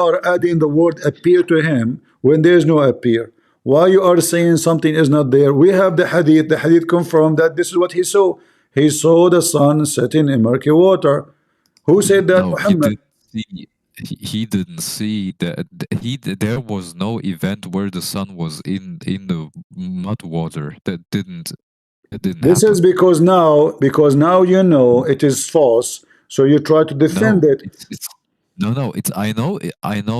are adding the word appear to him when there's no appear? Why you are saying something is not there? We have the hadith confirmed that this is what he saw. He saw the sun setting in murky water. Who said that? No, Muhammad. He didn't see that. There was no event where the sun was in the mud water. That didn't this happen. Is because now you know it is false, so you try to defend it. No, it's I know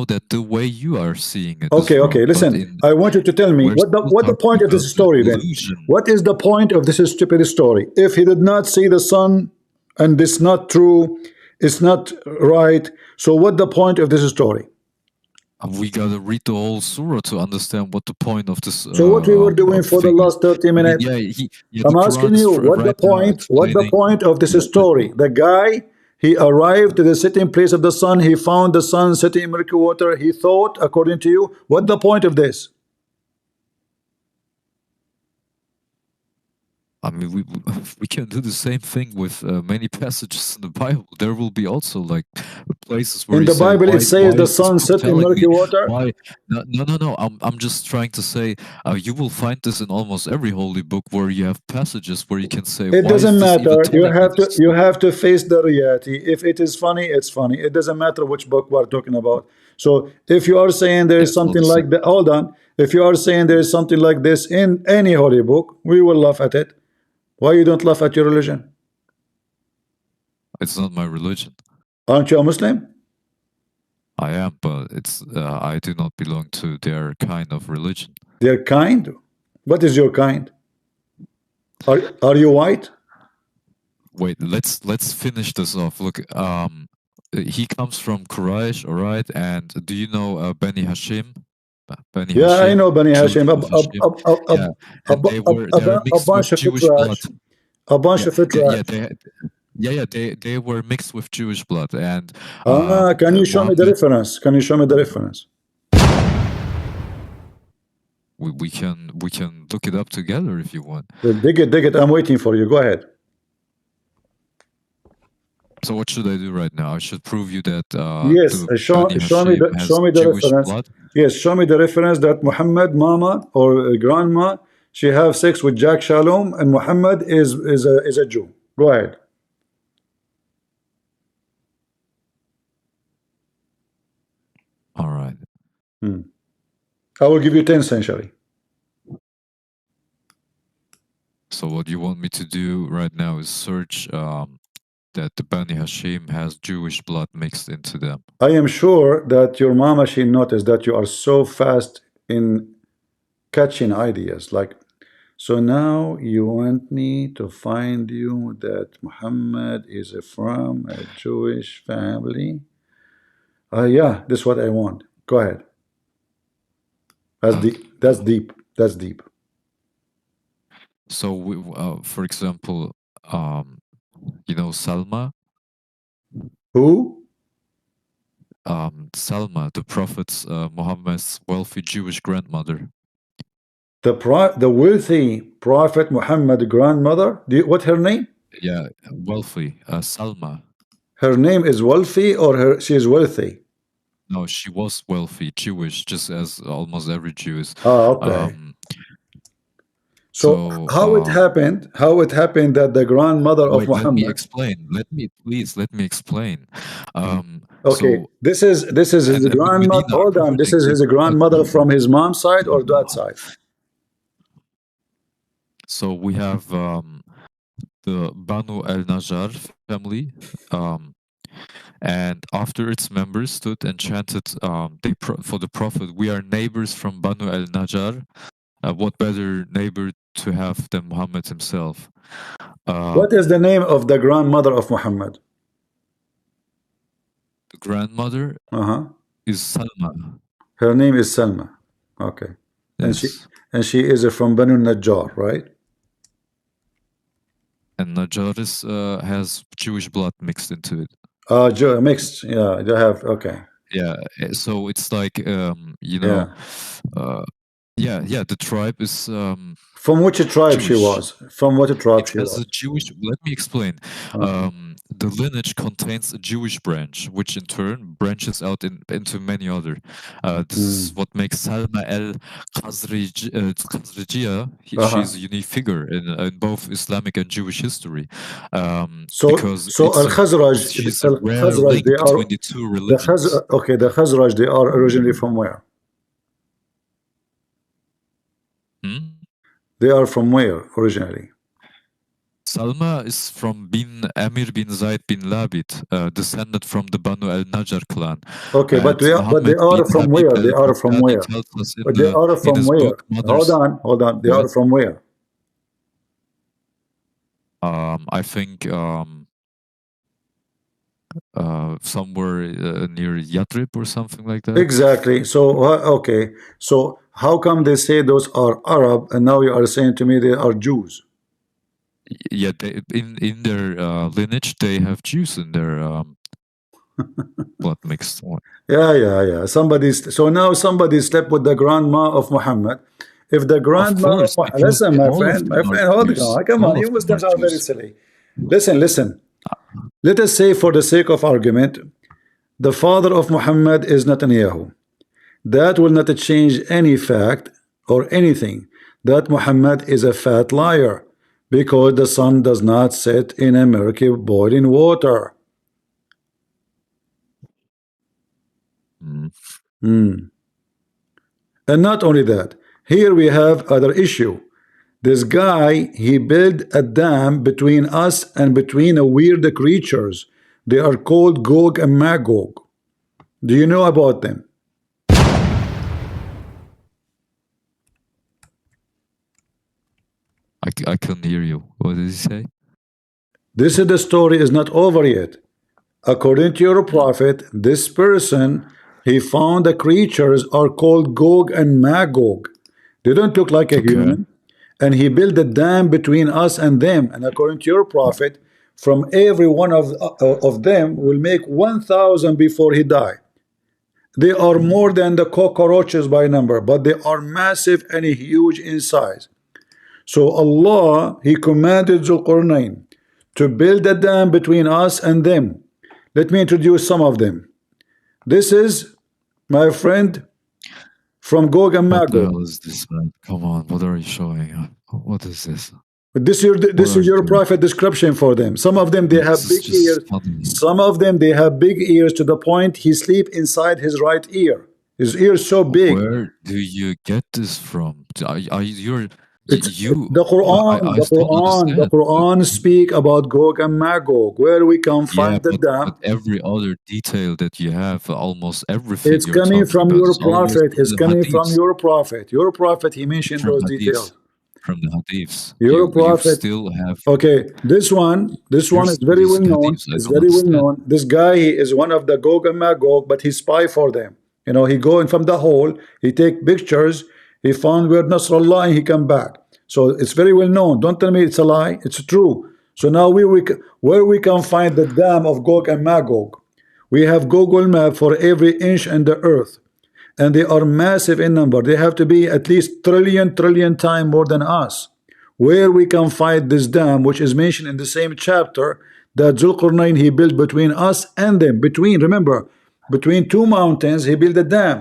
that the way you are seeing it is Okay, wrong, okay. but Listen, in I want you to tell me we're still what the talking point of about this the story then. illusion. What is the point of this stupid story? If he did not see the sun, and it's not true, it's not right. So what the point of this story? We gotta read the whole surah to understand what the point of this So what we were doing for the thing is. last 30 I mean, minutes? yeah, the I'm Quran asking is you, what the right now point? What the explaining. point of this Yeah, story? The guy, he arrived to the sitting place of the sun. He found the sun sitting in murky water. He thought, according to you, what the point of this? I mean, we can do the same thing with many passages in the Bible. There will be also like places where In you the say, Bible, it why says the is this sun book set in telling murky me? water. Why? No. I'm just trying to say, you will find this in almost every holy book where you have passages where you can say, It why is doesn't this even matter. telling me this? You have to face the reality. If it is funny, it's funny. It doesn't matter which book we're talking about. So if you are saying there Yeah, is so something this, like that, hold on. If you are saying there is something like this in any holy book, we will laugh at it. Why you don't laugh at your religion? it's not my religion. Aren't you a Muslim? I am, but it's I do not belong to their kind of religion. They're kind. What is your kind? Are you white? Wait, let's finish this off. Look, he comes from Quraysh, all right? And do you know Bani Hashim? Bani Yeah, I Hashim, know Bani Hashim. children of Hashim. Yeah, and they're A mixed bunch with of Jewish blood. trash. A bunch Yeah, of yeah, trash. they were mixed with Jewish blood, and Can you show me the Muhammad. reference? Can you show me the reference? We can look it up together if you want. Dig it, dig it. I'm waiting for you. Go ahead. So what should I do right now? I should prove you that Yes, the Bani Hashim has show me the Jewish reference. blood. Yes, show me the reference that Muhammad, mama or grandma, she have sex with Jack Shalom, and Muhammad is a Jew. Go ahead. All right. I will give you 10 century. So what you want me to do right now is search that the Bani Hashim has Jewish blood mixed into them. I am sure that your mama, she noticed that you are so fast in catching ideas. Like, so now you want me to find you that Muhammad is from a Jewish family? Yeah, this is what I want. Go ahead. That's Okay. deep. That's deep. That's deep. So, for example, you know Salma? Who? Salma, the Prophet's Muhammad's wealthy Jewish grandmother. The wealthy Prophet Muhammad grandmother? What her name? Yeah, wealthy. Salma. Her name is wealthy, or she is wealthy? No, she was wealthy, Jewish, just as almost every Jew is. Okay. So how it happened? How it happened that the grandmother of wait, let me Muhammad? explain. Let me explain. Okay, So this is his grandmother. Medina, Hold on, this is his grandmother from his mom's side or dad's side? So we have the Banu al-Najjar family, and after its members stood and chanted for the Prophet, "We are neighbors from Banu al-Najjar. What better neighbor to have than Muhammad himself?" What is the name of the grandmother of Muhammad? The grandmother is Salma. Her name is Salma. Okay. Yes. And she is from Banu Najjar, right? And Najjar has Jewish blood mixed into it. Mixed. Yeah, they have. Okay. Yeah. So it's like you know, yeah. The tribe is from which tribe Jewish. she was? From what tribe she was? A Jewish. Let me explain. The lineage contains a Jewish branch, which in turn branches out into many other. This is what makes Salma al-Khazrajiyya. She's a unique figure in both Islamic and Jewish history. Because Al-Khazraj, she's a rare link between the two religions. The Khazraj, they are originally from where? They are from where originally? Salma is from bin Amir bin Zaid bin Labid, descended from the Banu al-Najjar clan. Okay, but And they Muhammad are bin from Habib where? They are from al-Baghdadi where? tells us But they are in from his where? book Mothers. Hold on. They What? are from where? I think somewhere near Yathrib or something like that. Exactly. So okay. So how come they say those are Arab, and now you are saying to me they are Jews? Yeah, they, in their lineage, they have Jews in their blood mixed one. Yeah. So now somebody slept with the grandma of Muhammad. If the grandma of course, because listen, my all of friend, them are hold Jews. on. Come All on, of you them Muslims are are very Jews. silly. Listen. Let us say, for the sake of argument, the father of Muhammad is Netanyahu. That will not change any fact or anything that Muhammad is a fat liar, because the sun does not set in a murky boiling water. Mm. And not only that, here we have other issue. This guy, he built a dam between us and between a weird creatures. They are called Gog and Magog. Do you know about them? I couldn't hear you. What did he say? This is the story is not over yet. According to your prophet, this person, he found the creatures are called Gog and Magog. They don't look like a Okay. human. And he built a dam between us and them. And according to your prophet, from every one of them will make 1,000 before he die. They are more than the cockroaches by number, but they are massive and huge in size. So Allah, he commanded Zulkarnain to build a dam between us and them. Let me introduce some of them. This is, my friend, from Gog and What the Magog. hell is this, man? Come on, what are you showing? What is this? This is your prophet description for them. Some of them they have This is big ears. just funny. Some of them they have big ears to the point he sleep inside his right ear. His ears so big. Where do you get this from? You're It's you. the Quran. I The still Quran. The understand. Quran speak about Gog and Magog, where we can find Yeah, the dam. but every other detail that you have, almost everything It's you're coming talking from about your is always prophet. from It's the coming from hadiths. your prophet. Your prophet, he mentioned From those hadiths. details. From the hadiths. Your You prophet. still have. Okay, this one is very well known. Hadiths. I It's don't very well understand. known. This guy, he is one of the Gog and Magog, but he spy for them. You know, he go in from the hole, he take pictures, he found where Nasrallah, and he come back. So it's very well known. Don't tell me it's a lie. It's true. So now where we can find the dam of Gog and Magog? We have Google map for every inch in the earth, and they are massive in number. They have to be at least trillion time more than us. Where we can find this dam, which is mentioned in the same chapter, that Zulkarnain he built between us and them. Remember, between two mountains he built a dam.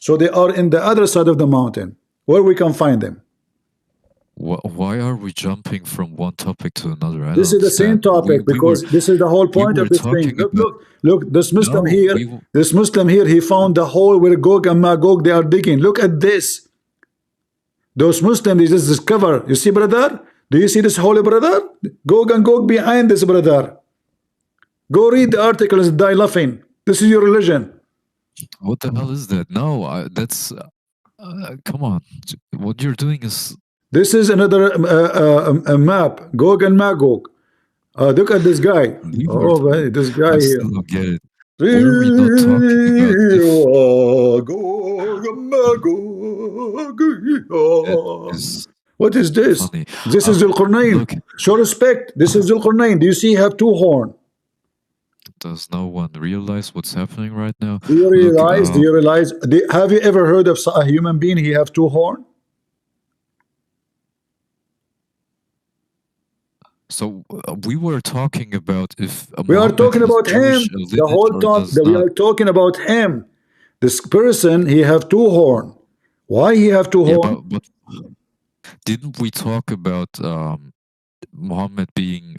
So they are in the other side of the mountain. Where we can find them? Why are we jumping from one topic to another? This is the same topic, because this is the whole point of this thing. Look, this Muslim here, he found the hole where Gog and Magog they are digging. Look at this. Those Muslims, they just discover. You see, brother? Do you see this holy brother? Gog and Gog behind this brother. Go read the articles and die laughing. This is your religion. What the hell is that? No, that's come on. What you're doing is. This is another a map. Gog and Magog. Look at this guy. This guy here. I still don't get it. Where are we not talking about this? What is this? Funny. This is Zulkarnain. Show respect. This is Zulkarnain. Do you see he have two horns? Does no one realize what's happening right now? Do you realize? Do you realize? Have you ever heard of a human being he have two horns? So we were talking about if we are talking about him. The whole talk that we are talking about him. This person, he have two horns. Why he have two horns? But didn't we talk about Muhammad being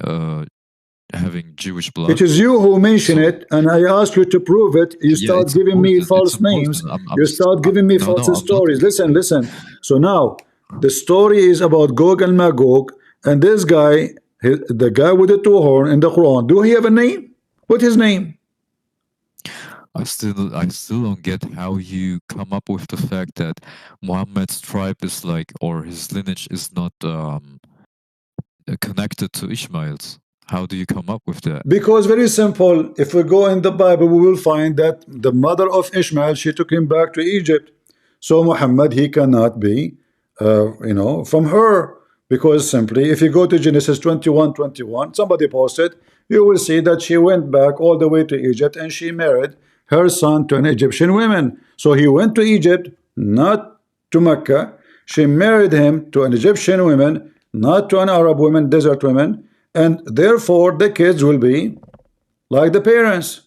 having Jewish blood? It is you who mention it, and I ask you to prove it. You start giving me false names. You start giving me false stories. Listen. So now the story is about Gog and Magog, and this guy, the guy with the two horn in the Quran, do he have a name? What's his name? I still don't get how you come up with the fact that Muhammad's tribe is like, or his lineage is not connected to Ishmael's. How do you come up with that? Because very simple. If we go in the Bible, we will find that the mother of Ishmael, she took him back to Egypt. So Muhammad, he cannot be, from her. Because simply, if you go to Genesis 21:21, somebody posted, you will see that she went back all the way to Egypt and she married her son to an Egyptian woman. So he went to Egypt, not to Mecca. She married him to an Egyptian woman, not to an Arab woman, desert woman. And therefore, the kids will be like the parents.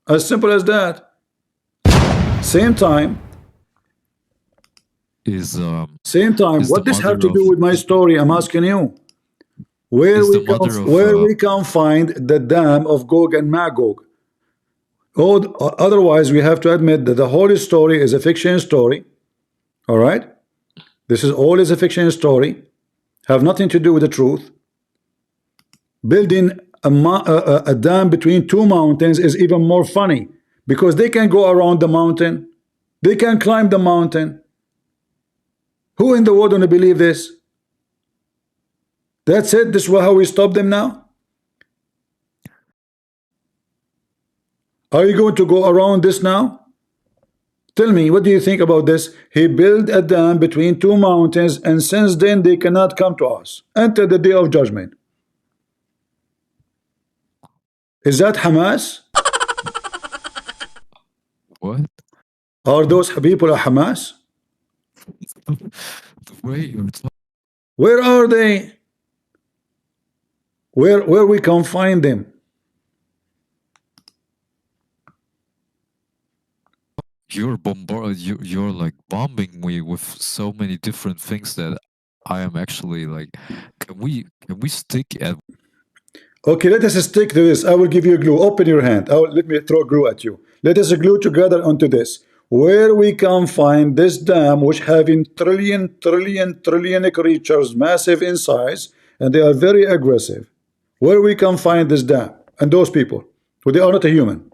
As simple as that. Same time, what this have to do with my story? I'm asking you. Where we can find the dam of Gog and Magog? Otherwise, we have to admit that the whole story is a fiction story. All right? This is all is a fiction story. Have nothing to do with the truth. Building a dam between two mountains is even more funny because they can go around the mountain. They can climb the mountain. Who in the world want to believe this? That's it. This is how we stop them now. Are you going to go around this now? Tell me, what do you think about this? He built a dam between two mountains, and since then they cannot come to us until the day of judgment. Is that Hamas? What? Are those people of Hamas? The way you're talking. Where are they? Where we can find them? You're like bombing me with so many different things that I am actually like, can we stick at? Okay, let us stick to this. I will give you a glue. Open your hand. Let me throw glue at you. Let us glue together onto this. Where we can find this dam, which having trillion creatures, massive in size, and they are very aggressive. Where we can find this dam and those people, who they are not a human.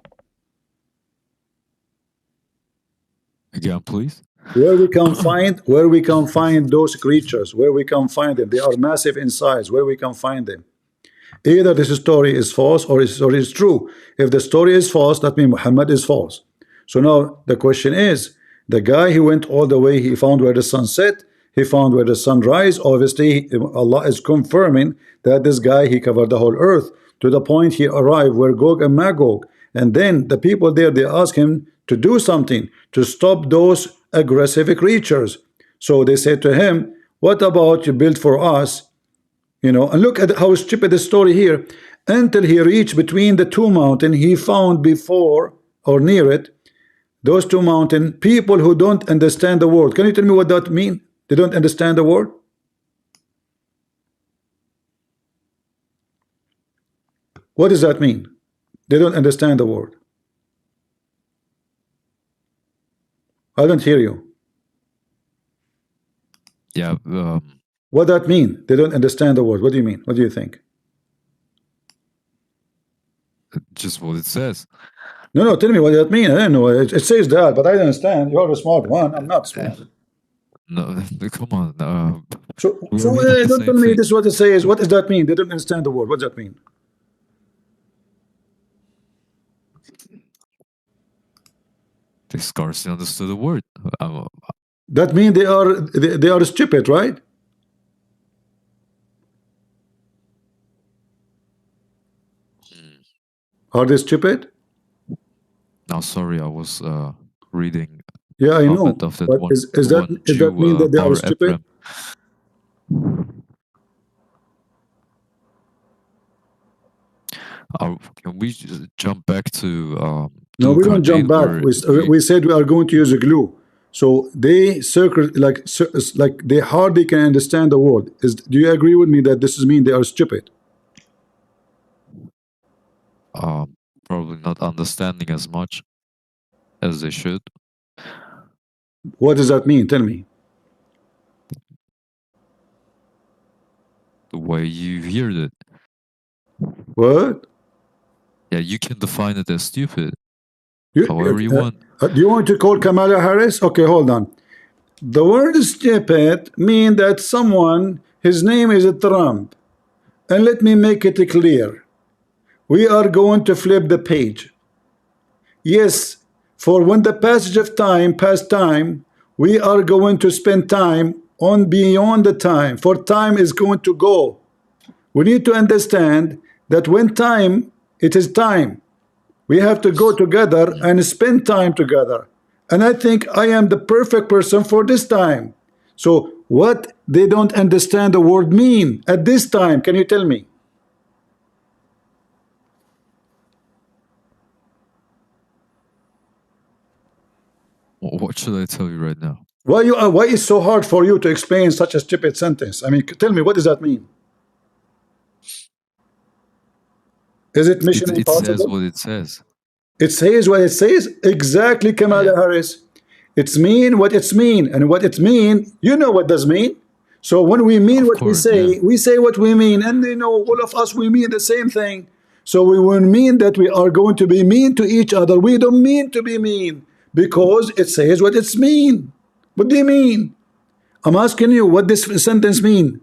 Again, please. Where we can find those creatures, where we can find them. They are massive in size. Where we can find them. Either this story is false or is true. If the story is false, that means Muhammad is false. So now the question is, the guy who went all the way, he found where the sun set, he found where the sun rise. Obviously, Allah is confirming that this guy, he covered the whole earth to the point he arrived where Gog and Magog. And then the people there, they ask him to do something to stop those aggressive creatures. So they said to him, what about you build for us? And look at how stupid the story here. Until he reached between the two mountains, he found before or near it, those two mountains, people who don't understand the word. Can you tell me what that means? They don't understand the word? What does that mean? They don't understand the word. I don't hear you. Yeah. What that mean? They don't understand the word. What do you mean? What do you think? Just what it says. No, tell me what that mean. I don't know. It says that, but I don't understand. You're the smart one. I'm not smart. No, come on. So don't tell me this is what it says. What does that mean? They don't understand the word. What does that mean? They scarcely understood the word. That means they are stupid, right? Are they stupid? No, sorry, I was reading. Yeah, I know. But does that mean that they are stupid? Can we jump back to? No, we don't jump back. We said we are going to use a glue. So they circle like they hardly can understand the word. Do you agree with me that this is mean they are stupid? Probably not understanding as much as they should. What does that mean? Tell me. The way you heard it. What? Yeah, you can define it as stupid. You, However you want. do you want to call Kamala Harris? Okay, hold on. The word stupid mean that someone, his name is Trump. And let me make it clear. We are going to flip the page. Yes, for when the passage of time past time, we are going to spend time on beyond the time, for time is going to go. We need to understand that when time, it is time. We have to go together and spend time together. And I think I am the perfect person for this time. So what they don't understand the word mean at this time, can you tell me? What should I tell you right now? Why is so hard for you to explain such a stupid sentence? I mean, tell me, what does that mean? Is it mission It impossible? says what it says. It says what it says. Exactly, Kamala Yeah. Harris. It's mean what it's mean, and what it mean, you know what does mean. So when we mean Of what course, we say what we mean, and you know, all of us, we mean the same thing. So we will mean that we are going to be mean to each other. We don't mean to be mean because it says what it's mean. What do you mean? I'm asking you what this sentence mean.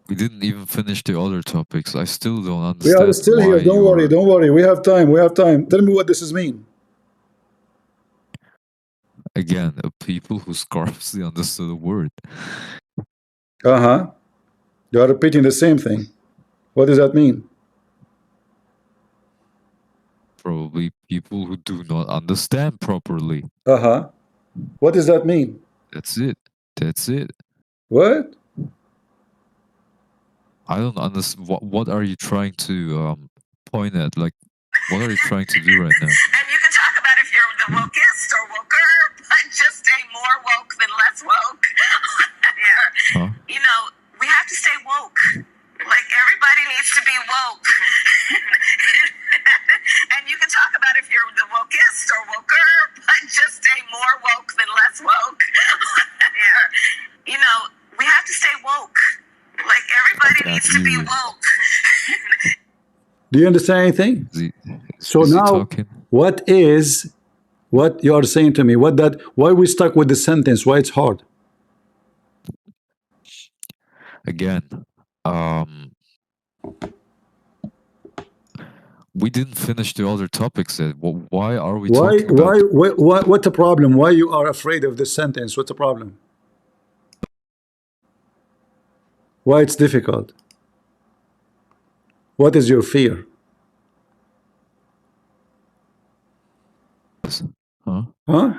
We didn't even finish the other topics. I still don't We understand. are still why here. Don't worry. you're- Don't worry. We have time. We have time. Tell me what this is mean. Again, a people who scarcely understood a word. Uh-huh. You are repeating the same thing. What does that mean? Probably people who do not understand properly. Uh-huh. What does that mean? That's it. That's it. What? I don't understand. What are you trying to point at? Like, what are you trying to do right now? And you can talk about if you're the wokest or woker, but just stay more woke than less woke. Yeah. Huh? You know, we have to stay woke. Like, everybody needs to be woke. And you can talk about if you're the wokest or woker, but just stay more woke than less woke. Yeah. You know, we have to stay woke. Like, everybody Okay, needs to be you- woke. Do you understand anything? So is he now, talking? what is what you are saying to me? Why we stuck with the sentence? Why it's hard? Again, we didn't finish the other topics yet. Why are we talking about? What's the problem? Why you are afraid of this sentence? What's the problem? Why it's difficult? What is your fear? Huh? Huh?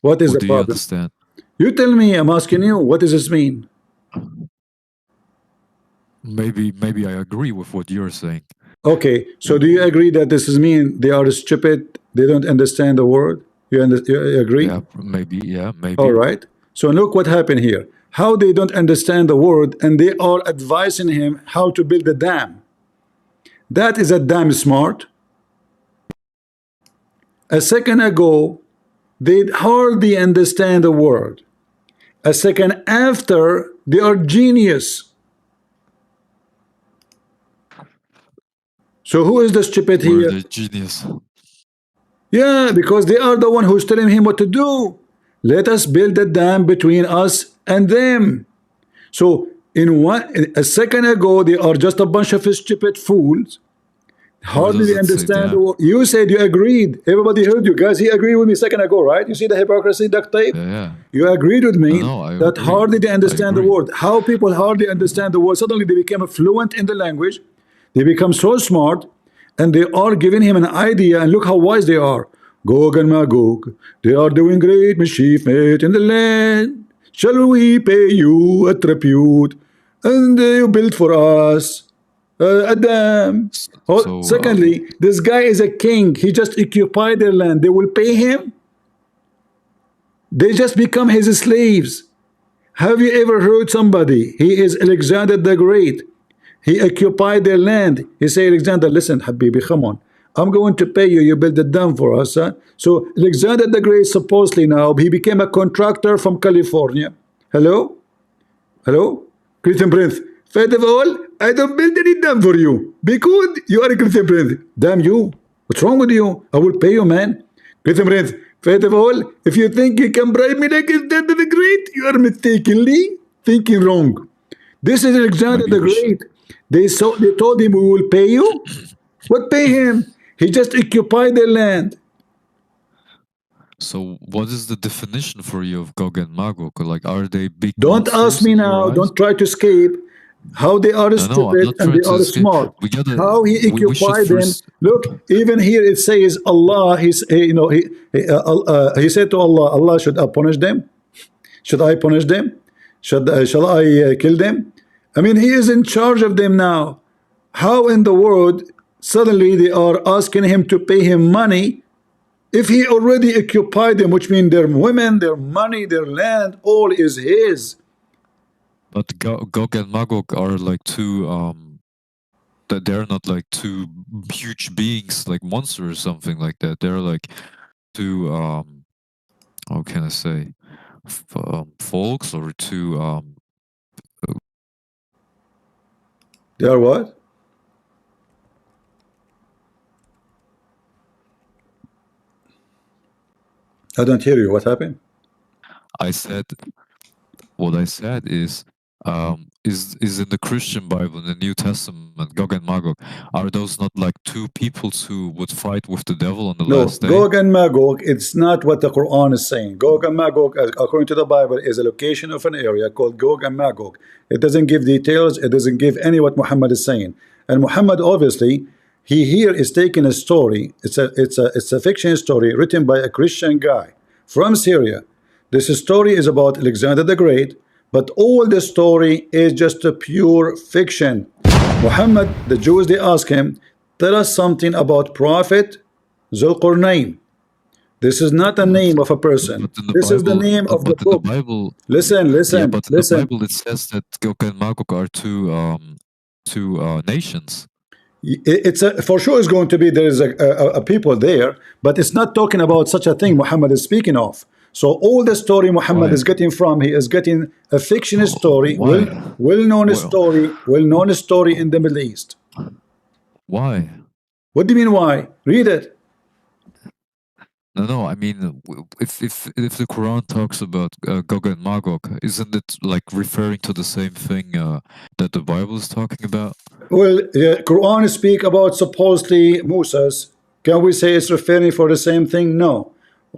What is What the do you problem? understand? You tell me, I'm asking you, what does this mean? Maybe I agree with what you're saying. Okay, so do you agree that this is mean they are stupid, they don't understand the word? You agree? Yeah, maybe. Yeah, maybe. All right. So look what happened here. How they don't understand the word, and they are advising him how to build a dam. That is a damn smart. A second ago, they hardly understand the word. A second after, they are genius. So who is the stupid We're here? the genius. Yeah, because they are the one who's telling him what to do. Let us build a dam between us and them. So a second ago, they are just a bunch of stupid fools. Hardly does they it say understand the dam? word. You said you agreed. Everybody heard you guys. He agreed with me a second ago, right? You see the hypocrisy, duct tape? Yeah. You agreed with me No, I that agree. hardly they I understand the agree. word. How people hardly understand the word. Suddenly they became fluent in the language. They become so smart, and they are giving him an idea. And look how wise they are. Gog and Magog, they are doing great mischief made in the land. Shall we pay you a tribute? And you build for us a dam. So, Secondly, this guy is a king. He just occupied their land. They will pay him. They just become his slaves. Have you ever heard somebody? He is Alexander the Great. He occupied their land. He said, Alexander, listen, Habibi, come on. I'm going to pay you. You build the dam for us. Huh? So Alexander the Great supposedly now he became a contractor from California. Hello, hello, Christian Prince. First of all, I don't build any dam for you because you are a Christian Prince. Damn you! What's wrong with you? I will pay you, man. Christian Prince. First of all, if you think you can bribe me like Alexander the Great, you are mistakenly thinking wrong. This is Alexander Maybe the we should. Great. They told him we will pay you. What pay him? He just occupied the land. So, what is the definition for you of Gog and Magog? Like, are they big Don't ask monsters me in your now. eyes? Don't try to escape. How they are No, I'm stupid not and trying they to are escape. smart. We gotta. How he We should occupied them. first. Look, even here it says Allah. He said to Allah, Allah, should I punish them? Should I punish them? Shall I kill them? I mean, he is in charge of them now. How in the world suddenly they are asking him to pay him money if he already occupied them, which means their women, their money, their land, all is his. But Gog and Magog are like two. That they're not like two huge beings, like monsters or something like that. They're like two. How can I say? Folks or two. They are what? I don't hear you. What happened? I said. What I said is in the Christian Bible, in the New Testament, Gog and Magog, are those not like two peoples who would fight with the devil on the No, last day? Gog and Magog, it's not what the Quran is saying. Gog and Magog, according to the Bible, is a location of an area called Gog and Magog. It doesn't give details. It doesn't give any what Muhammad is saying. And Muhammad, obviously, he here is taking a story. It's a fiction story written by a Christian guy from Syria. This story is about Alexander the Great, but all the story is just a pure fiction. Muhammad, the Jews, they ask him, tell us something about Prophet Zulkarnain. This is not a name of a person. But in the This is the Bible, name of the but in the book. Bible, Listen, yeah, listen, but in the listen. Bible it says that Gog and Magog are two nations. It's for sure is going to be there is a people there, but it's not talking about such a thing Muhammad is speaking of. So all the story Muhammad Why? is getting from, he is getting a fiction story, Why? well-known Well- story in the Middle East. Why? What do you mean why? Read it. No. I mean, if the Quran talks about Gog and Magog, isn't it like referring to the same thing that the Bible is talking about? Well, Quran speak about supposedly Moses. Can we say it's referring for the same thing? No.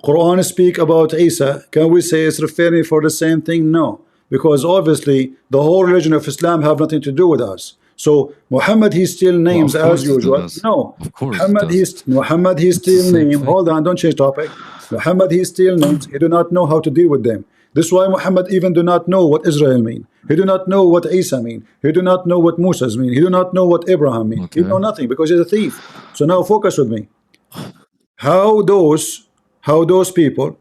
Quran speak about Isa. Can we say it's referring for the same thing? No. Because obviously the whole religion of Islam have nothing to do with us. So Muhammad he still names of as course it usual. does. No. Of course it does. Muhammad he It's the still same name. thing. Hold on, don't change topic. Muhammad he still names. He do not know how to deal with them. This is why Muhammad even do not know what Israel mean. He do not know what Isa mean. He do not know what Moses mean. He do not know what Abraham mean. He Okay. know nothing because he's a thief. So now focus with me. How those people,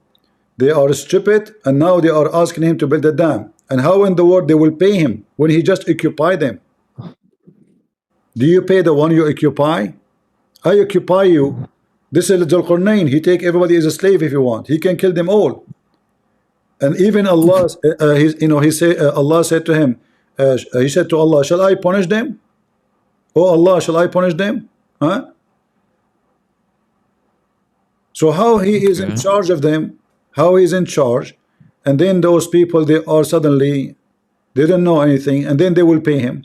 they are stupid and now they are asking him to build a dam. And how in the world they will pay him when he just occupied them? Do you pay the one you occupy? I occupy you. This is Zulkarnain. He take everybody as a slave if you want. He can kill them all. And even Allah, Allah said to him, he said to Allah, shall I punish them? Oh Allah, shall I punish them? Huh? So how he is in Okay. charge of them? How he is in charge? And then those people, they are suddenly, they don't know anything, and then they will pay him.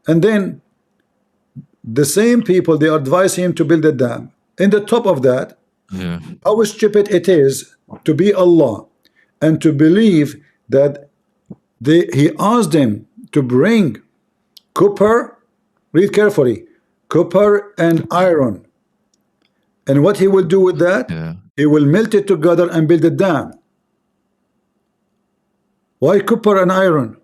And then the same people, they advise him to build a dam. In the top of that, Yeah. how stupid it is to be Allah and to believe that he asked them to bring copper, read carefully, copper and iron. And what he will do with that? Yeah. He will melt it together and build a dam. Why copper and iron?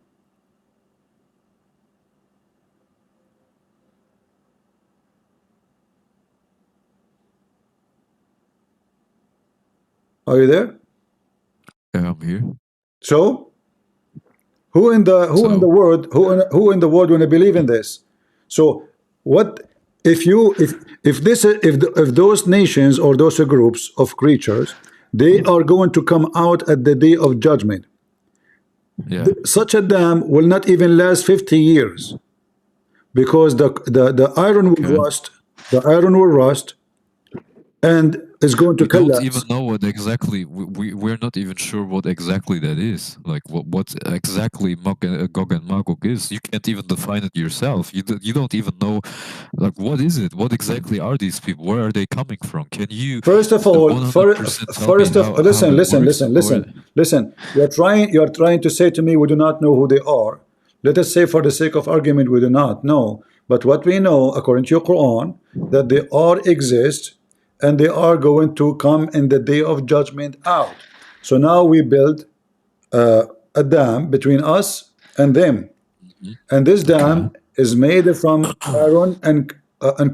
Are you there? Yeah, I'm here. So who in the world want to believe in this? So what if those nations or those groups of creatures, they are going to come out at the day of judgment, Yeah. such a dam will not even last 50 years, because the iron will Okay. rust, the iron will rust, and it's going to We don't even collapse. know what exactly we're not even sure what exactly that is. Like what exactly Gog and Magog is. You can't even define it yourself. You don't even know, like, what is it? What exactly are these people? Where are they coming from? Can you First of all, 100% tell me first of how listen, that listen, works? listen, Or listen. You're trying to say to me we do not know who they are. Let us say for the sake of argument we do not know. But what we know, according to your Quran, that they are exist and they are going to come in the day of judgment out. So now we build a dam between us and them, Mhm. and this Okay. dam is made from iron and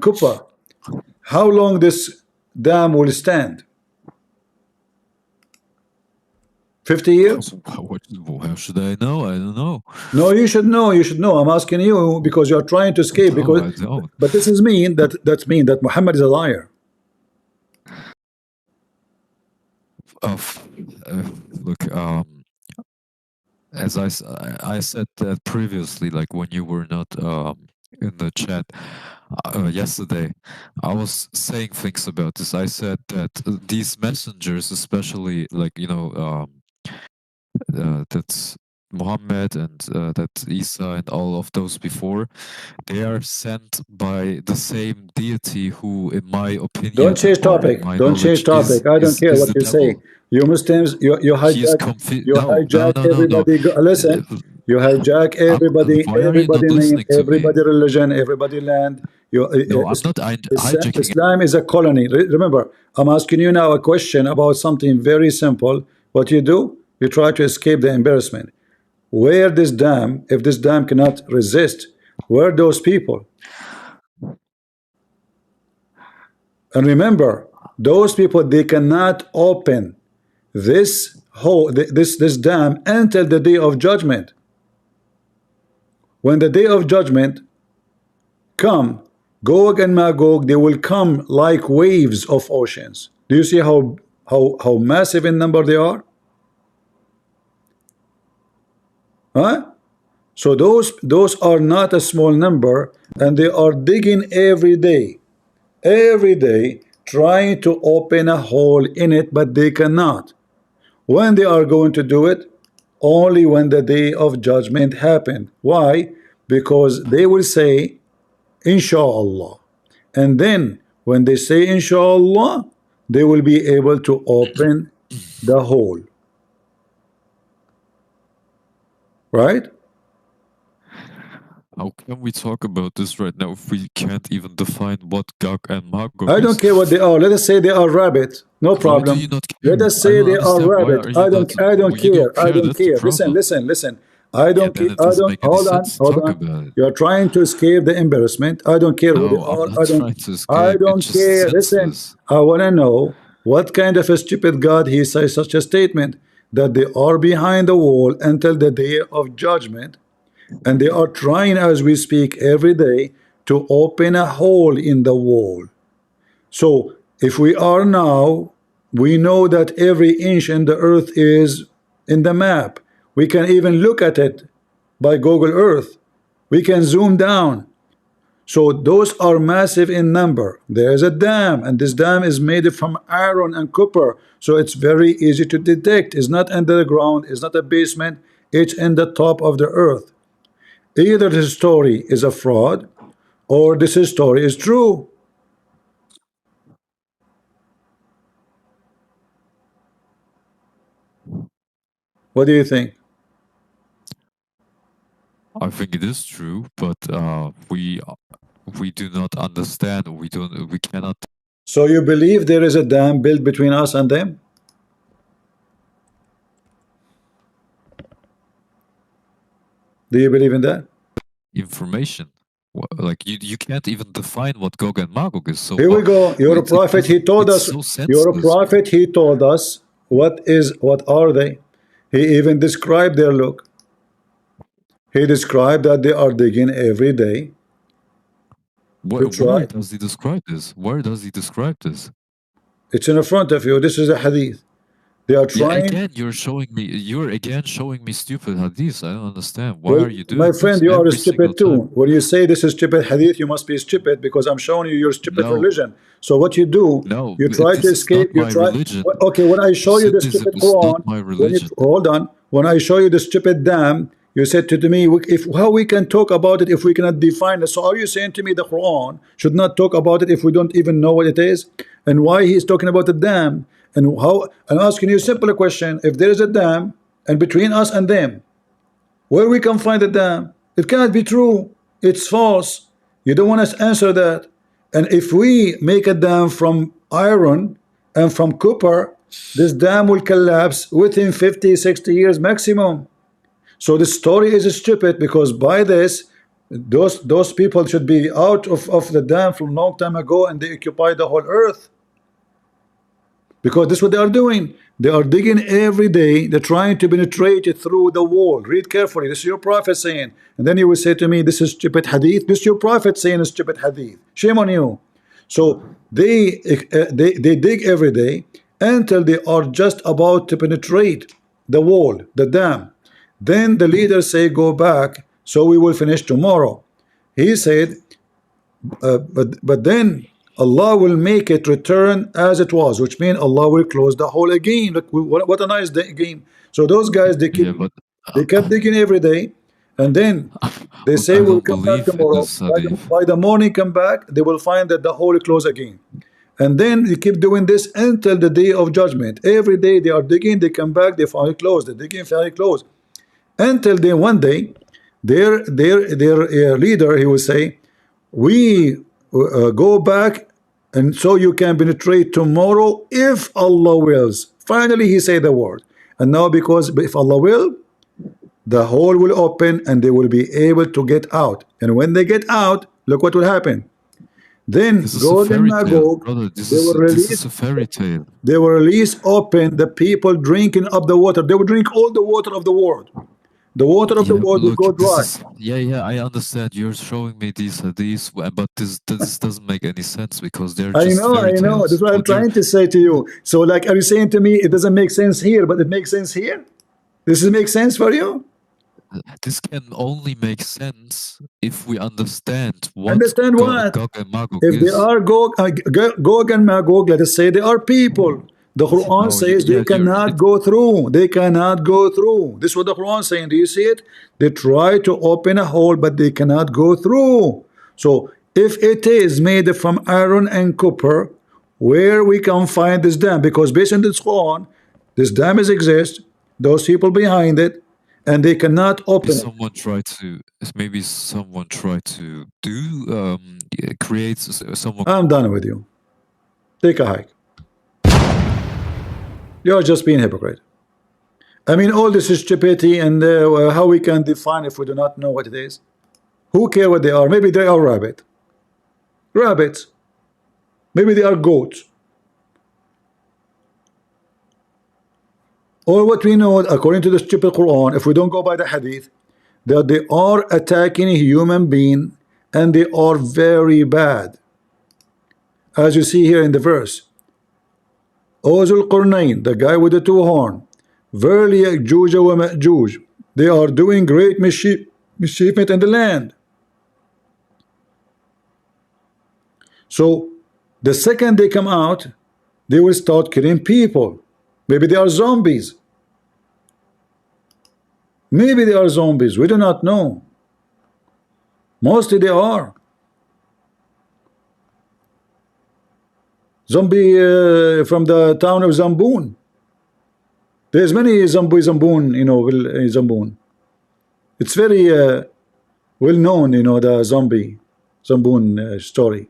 copper. How long this dam will stand? 50 years? How should I know? I don't know. No, you should know. You should know. I'm asking you because you're trying to escape. No, Because, I don't. but this is mean that's mean that Muhammad is a liar. Of look, as I said that previously, like when you were not in the chat yesterday, I was saying things about this. I said that these messengers, especially like that's Muhammad and that Isa and all of those before, they are sent by the same deity who, in my Don't opinion change or in topic. my Don't change knowledge, topic. I don't care is what the you say. devil. You Muslims, you He is hijack, you no, no, hijack no, no, no. everybody. Listen, Uh, you hijack why are you everybody not name, listening to me? everybody religion, everybody land. You, No, I'm not hijacking it. Islam is a colony. Remember, I'm asking you now a question about something very simple. What you do? You try to escape the embarrassment. Where this dam, if this dam cannot resist, where are those people? And remember, those people, they cannot open this hole, this dam until the day of judgment. When the day of judgment come, Gog and Magog, they will come like waves of oceans. Do you see how massive in number they are? Huh? So those are not a small number, and they are digging every day, trying to open a hole in it, but they cannot. When they are going to do it? Only when the day of judgment happened. Why? Because they will say, Inshallah. And then when they say Inshallah, they will be able to open the hole. Right? How can we talk about this right now if we can't even define what Gog and Magog I don't is? care what they are. Let us say they are rabbit. No Why do you problem. not Let care? us I say don't they are understand. Why rabbit. are you not? I don't You care. don't I care. don't That's the care. Listen, problem. listen, listen. I Yeah, don't care. then it doesn't make any Hold on. sense to Hold talk on. about it. You're trying to escape the embarrassment. I don't care who they No, I'm are. not trying to I escape. It's don't just care. Listen. senseless. I want to know what kind of a stupid God he says such a statement that they are behind the wall until the day of judgment, and they are trying as we speak every day to open a hole in the wall. So if we are now, we know that every inch in the earth is in the map. We can even look at it by Google Earth. We can zoom down. So those are massive in number. There's a dam, and this dam is made from iron and copper. So it's very easy to detect. It's not under the ground, it's not a basement, it's in the top of the earth. Either this story is a fraud or this story is true. What do you think? I think it is true, but we do not understand. We cannot. So you believe there is a dam built between us and them? Do you believe in that? Information. Like you can't even define what Gog and Magog is. So Here we go. Your it prophet, he doesn't. told It's us. so Your senseless, man. prophet, he told us what are they? He even described their look. He described that they are digging every day Where, You where try. does he describe this? Where does he describe this? It's in front of you. This is a hadith. They are Yeah, trying. again, you're again showing me stupid hadiths. I don't understand. Why Well, are you my doing friend, this you are every single stupid time? too. When you say this is stupid hadith, you must be stupid because I'm showing you your stupid No, religion. So what you do, no, you try to this is escape. not You my try. religion. Okay, when I show you the Sufism stupid is not Quran, my when you religion. hold on, when I show you the stupid dam, you said to me, if how we can talk about it if we cannot define it? So are you saying to me the Quran should not talk about it if we don't even know what it is, and why he is talking about the dam, and how? I'm asking you a simple question: if there is a dam, and between us and them, where we can find the dam? It cannot be true. It's false. You don't want to answer that. And if we make a dam from iron and from copper, this dam will collapse within 50, 60 years maximum. So the story is stupid because by this, those people should be out of the dam from a long time ago and they occupy the whole earth. Because this is what they are doing. They are digging every day. They're trying to penetrate it through the wall. Read carefully. This is your prophet saying. And then you will say to me, this is stupid hadith. This is your prophet saying a stupid hadith. Shame on you. So they dig every day until they are just about to penetrate the wall, the dam. Then the leaders say, go back, so we will finish tomorrow. He said, but then Allah will make it return as it was, which means Allah will close the hole again. Look, what a nice game. So those guys, Yeah, but they kept digging every day, and then they say I we'll don't come back believe in tomorrow. this hadith. By the morning come back, they will find that the hole is closed again. And then they keep doing this until the day of judgment. Every day they are digging, they come back, they find it closed, they digging, find it closed. Until then one day, their leader, he will say, we go back, and so you can penetrate tomorrow if Allah wills. Finally he said the word, and now because if Allah will, the hole will open and they will be able to get out, and when they get out, look what will happen. Then This is a Gog and fairy tale, Magog, brother. they will This release is a fairy tale. they will release open the people drinking of the water. They will drink all the water of the world. The water of the Yeah, world will look, go this dry. is yeah. I understand you're showing me these hadiths, but this doesn't make any sense because they're just I fairy know. That's tales. what I'm But they're trying to say to you. So, like, are you saying to me it doesn't make sense here, but it makes sense here? This is make sense for you? this can only make sense if we understand what Understand what? Gog and Magog If they is. are Gog and Magog, let us say they are people. The Quran No, says they yeah, cannot go through. They cannot go through. This is what the Quran is saying. Do you see it? They try to open a hole, but they cannot go through. So, if it is made from iron and copper, where we can find this dam? Because based on this Quran, this dam is exist. Those people behind it, and they cannot open it. maybe someone tried to do create someone. I'm done with you. Take a hike. You're just being hypocrite. I mean, all this is stupidity, and how we can define if we do not know what it is? Who care what they are? Maybe they are rabbits. Maybe they are goats. Or what we know, according to the stupid Quran, if we don't go by the hadith, that they are attacking a human being, and they are very bad. As you see here in the verse, O Zulkarnain, the guy with the two horns, verily Ya'juj wa Ma'juj, they are doing great mischievement in the land. So the second they come out, they will start killing people. Maybe they are zombies. Maybe they are zombies. We do not know. Mostly they are. Zombie from the town of Zamboon. There's many Zamboon, Zamboon. It's very well known, the Zamboon story.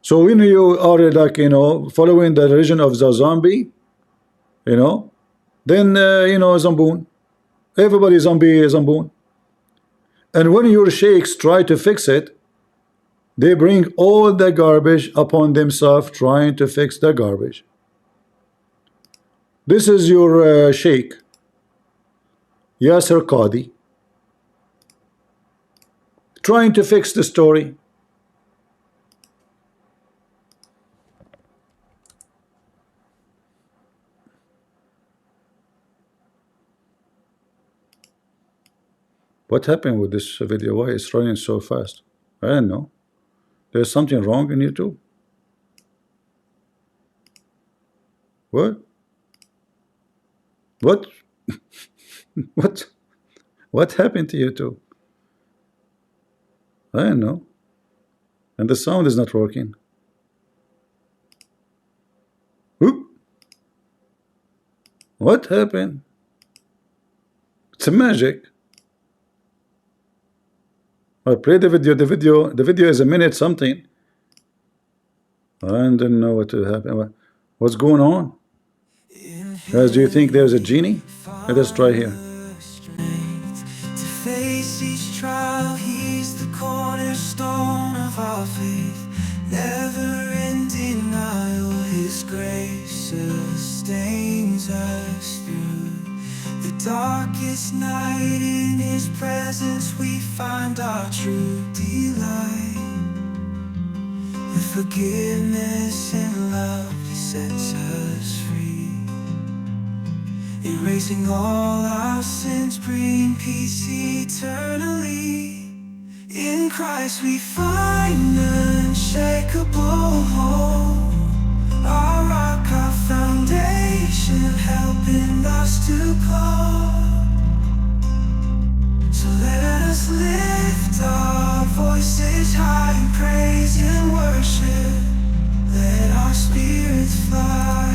So when you are like, following the religion of the zombie, then, Zamboon. Everybody Zamboon. And when your sheikhs try to fix it, they bring all the garbage upon themselves trying to fix the garbage. This is your sheikh, Yasser Qadi. trying to fix the story. What happened with this video? Why it's running so fast? I don't know. There's something wrong in YouTube. What? What? What happened to YouTube? I don't know. And the sound is not working. Whoop. What happened? It's a magic. I play the video. The video is a minute something. I don't know what to happen. What's going on? Guys, do you think there's a genie? Let us try here. To face each trial, he's the cornerstone of our faith. Never in denial, his grace sustains us through the darkest night. In his presence we find our true delight. With forgiveness and love, he sets us free, erasing all our sins, bring peace eternally. In Christ we find unshakable hope, our rock, our foundation, helping us to go. So let us lift our voices high in praise and worship. Let our spirits fly,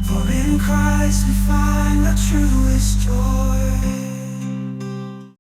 for in Christ we find the truest joy.